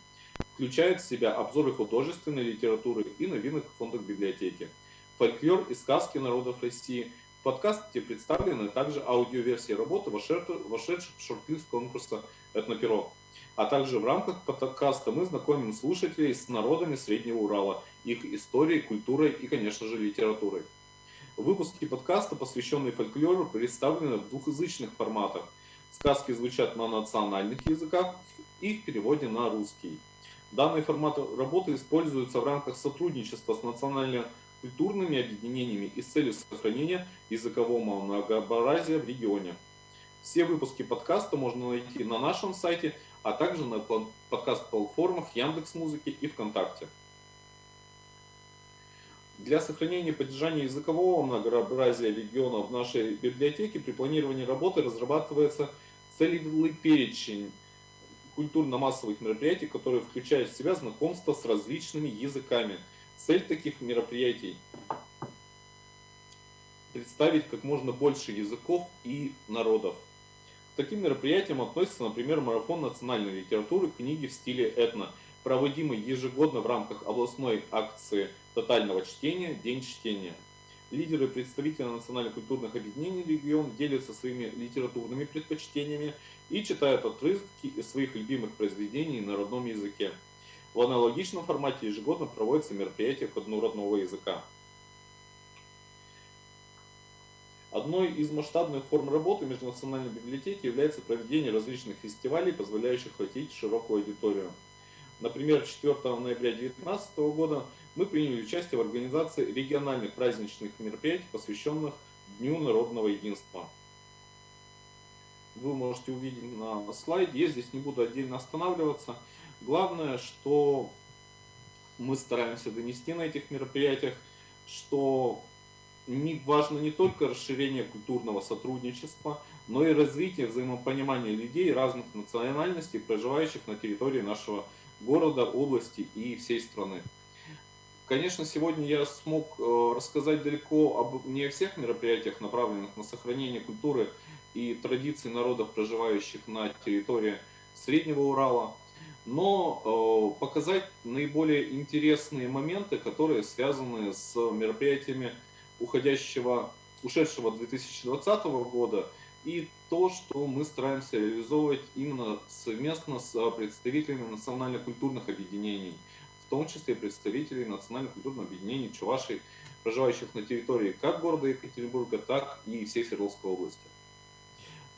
включает в себя обзоры художественной литературы и новинок в фондах библиотеки, фольклор и сказки народов России. В подкасте представлены также аудиоверсии работы, вошедших в шорт-лист конкурса «Этноперо». А также в рамках подкаста мы знакомим слушателей с народами Среднего Урала, их историей, культурой и, конечно же, литературой. Выпуски подкаста, посвященные фольклору, представлены в 2-язычных форматах. Сказки звучат на национальных языках и в переводе на русский. Данный формат работы используется в рамках сотрудничества с национально-культурными объединениями и с целью сохранения языкового многообразия в регионе. Все выпуски подкаста можно найти на нашем сайте, а также на подкаст-платформах Яндекс.Музыки и ВКонтакте. Для сохранения и поддержания языкового многообразия региона в нашей библиотеке при планировании работы разрабатывается целый перечень культурно-массовых мероприятий, которые включают в себя знакомство с различными языками. Цель таких мероприятий – представить как можно больше языков и народов. К таким мероприятиям относится, например, марафон национальной литературы «Книги в стиле этно», проводимый ежегодно в рамках областной акции тотального чтения «День чтения». Лидеры и представители национально-культурных объединений региона делятся своими литературными предпочтениями и читают отрывки из своих любимых произведений на родном языке. В аналогичном формате ежегодно проводятся мероприятия ко Дню родного языка. Одной из масштабных форм работы межнациональной библиотеки является проведение различных фестивалей, позволяющих охватить широкую аудиторию. Например, 4 ноября 2019 года мы приняли участие в организации региональных праздничных мероприятий, посвященных Дню народного единства. Вы можете увидеть на слайде, я здесь не буду отдельно останавливаться. Главное, что мы стараемся донести на этих мероприятиях, что важно не только расширение культурного сотрудничества, но и развитие взаимопонимания людей разных национальностей, проживающих на территории нашего города, области и всей страны. Конечно, сегодня я смог рассказать далеко не о всех мероприятиях, направленных на сохранение культуры и традиций народов, проживающих на территории Среднего Урала, но показать наиболее интересные моменты, которые связаны с мероприятиями ушедшего 2020 года, и то, что мы стараемся реализовывать именно совместно с представителями национально-культурных объединений, в том числе представителей национально-культурных объединений чувашей, проживающих на территории как города Екатеринбурга, так и всей Свердловской области.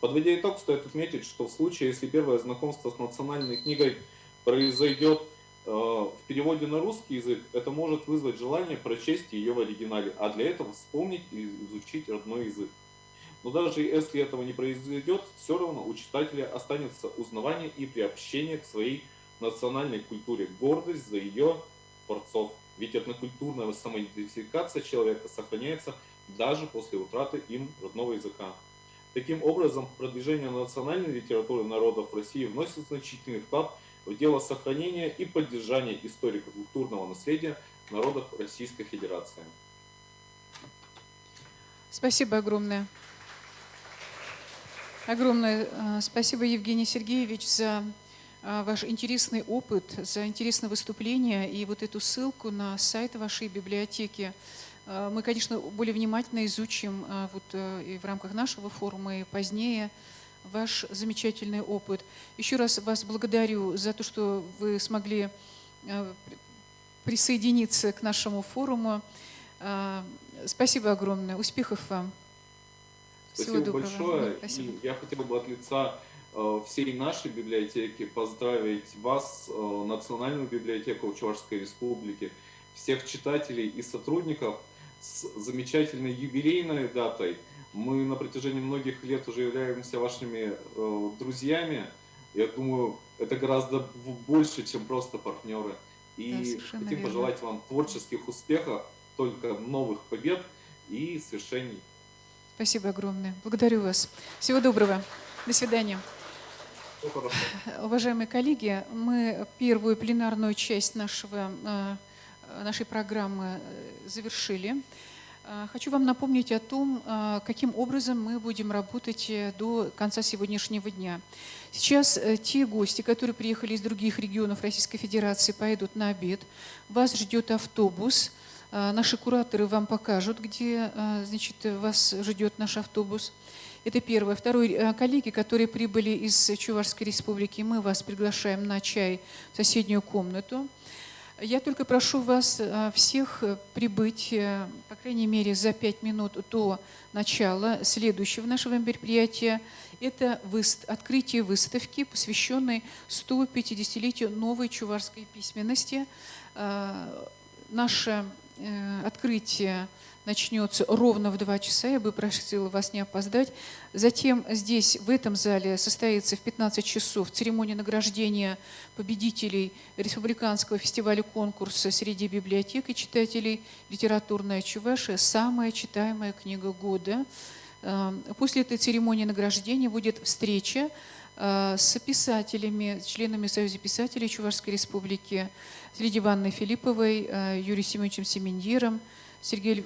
Подводя итог, стоит отметить, что в случае, если первое знакомство с национальной книгой произойдет в переводе на русский язык, это может вызвать желание прочесть ее в оригинале, а для этого вспомнить и изучить родной язык. Но даже если этого не произойдет, все равно у читателя останется узнавание и приобщение к своей национальной культуре, гордость за ее творцов. Ведь этнокультурная самоидентификация человека сохраняется даже после утраты им родного языка. Таким образом, продвижение национальной литературы народов России вносит значительный вклад в дело сохранения и поддержания историко-культурного наследия народов Российской Федерации. Спасибо огромное. Огромное спасибо, Евгений Сергеевич, за ваш интересный опыт, за интересное выступление и вот эту ссылку на сайт вашей библиотеки. Мы, конечно, более внимательно изучим и в рамках нашего форума, и позднее ваш замечательный опыт. Еще раз вас благодарю за то, что вы смогли присоединиться к нашему форуму. Спасибо огромное. Успехов вам. Всего Спасибо доброго. большое. Спасибо. И я хотел бы от лица всей нашей библиотеки поздравить вас, Национальную библиотеку Чувашской Республики, всех читателей и сотрудников с замечательной юбилейной датой. Мы на протяжении многих лет уже являемся вашими друзьями. Я думаю, это гораздо больше, чем просто партнеры. И Да, хотим пожелать вам творческих успехов, только новых побед и свершений. Спасибо огромное. Благодарю вас. Всего доброго. До свидания. Всего хорошего. Уважаемые коллеги, мы первую пленарную часть нашей программы завершили. Хочу вам напомнить о том, каким образом мы будем работать до конца сегодняшнего дня. Сейчас те гости, которые приехали из других регионов Российской Федерации, поедут на обед. Вас ждет автобус. Наши кураторы вам покажут, где, значит, вас ждет наш автобус. Это первое. Второе. Коллеги, которые прибыли из Чувашской Республики, мы вас приглашаем на чай в соседнюю комнату. Я только прошу вас всех прибыть, по крайней мере, за 5 минут до начала следующего нашего мероприятия. Это открытие выставки, посвященной 150-летию новой чувашской письменности. Наше открытие начнется ровно в 2 часа. Я бы просила вас не опоздать. Затем здесь, в этом зале, состоится в 15 часов церемония награждения победителей Республиканского фестиваля-конкурса среди библиотек и читателей «Литературная Чувашия. Самая читаемая книга года». После этой церемонии награждения будет встреча с писателями, членами Союза писателей Чувашской Республики, с Лидией Ивановной Филипповой, Юрием Семеновичем Семеньером, Сергеем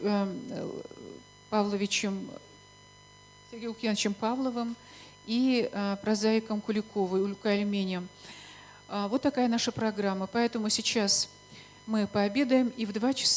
Лукьяновичем Павловым и прозаиком Куликовой, Улькой Альменем. Вот такая наша программа. Поэтому сейчас мы пообедаем и в 2 часа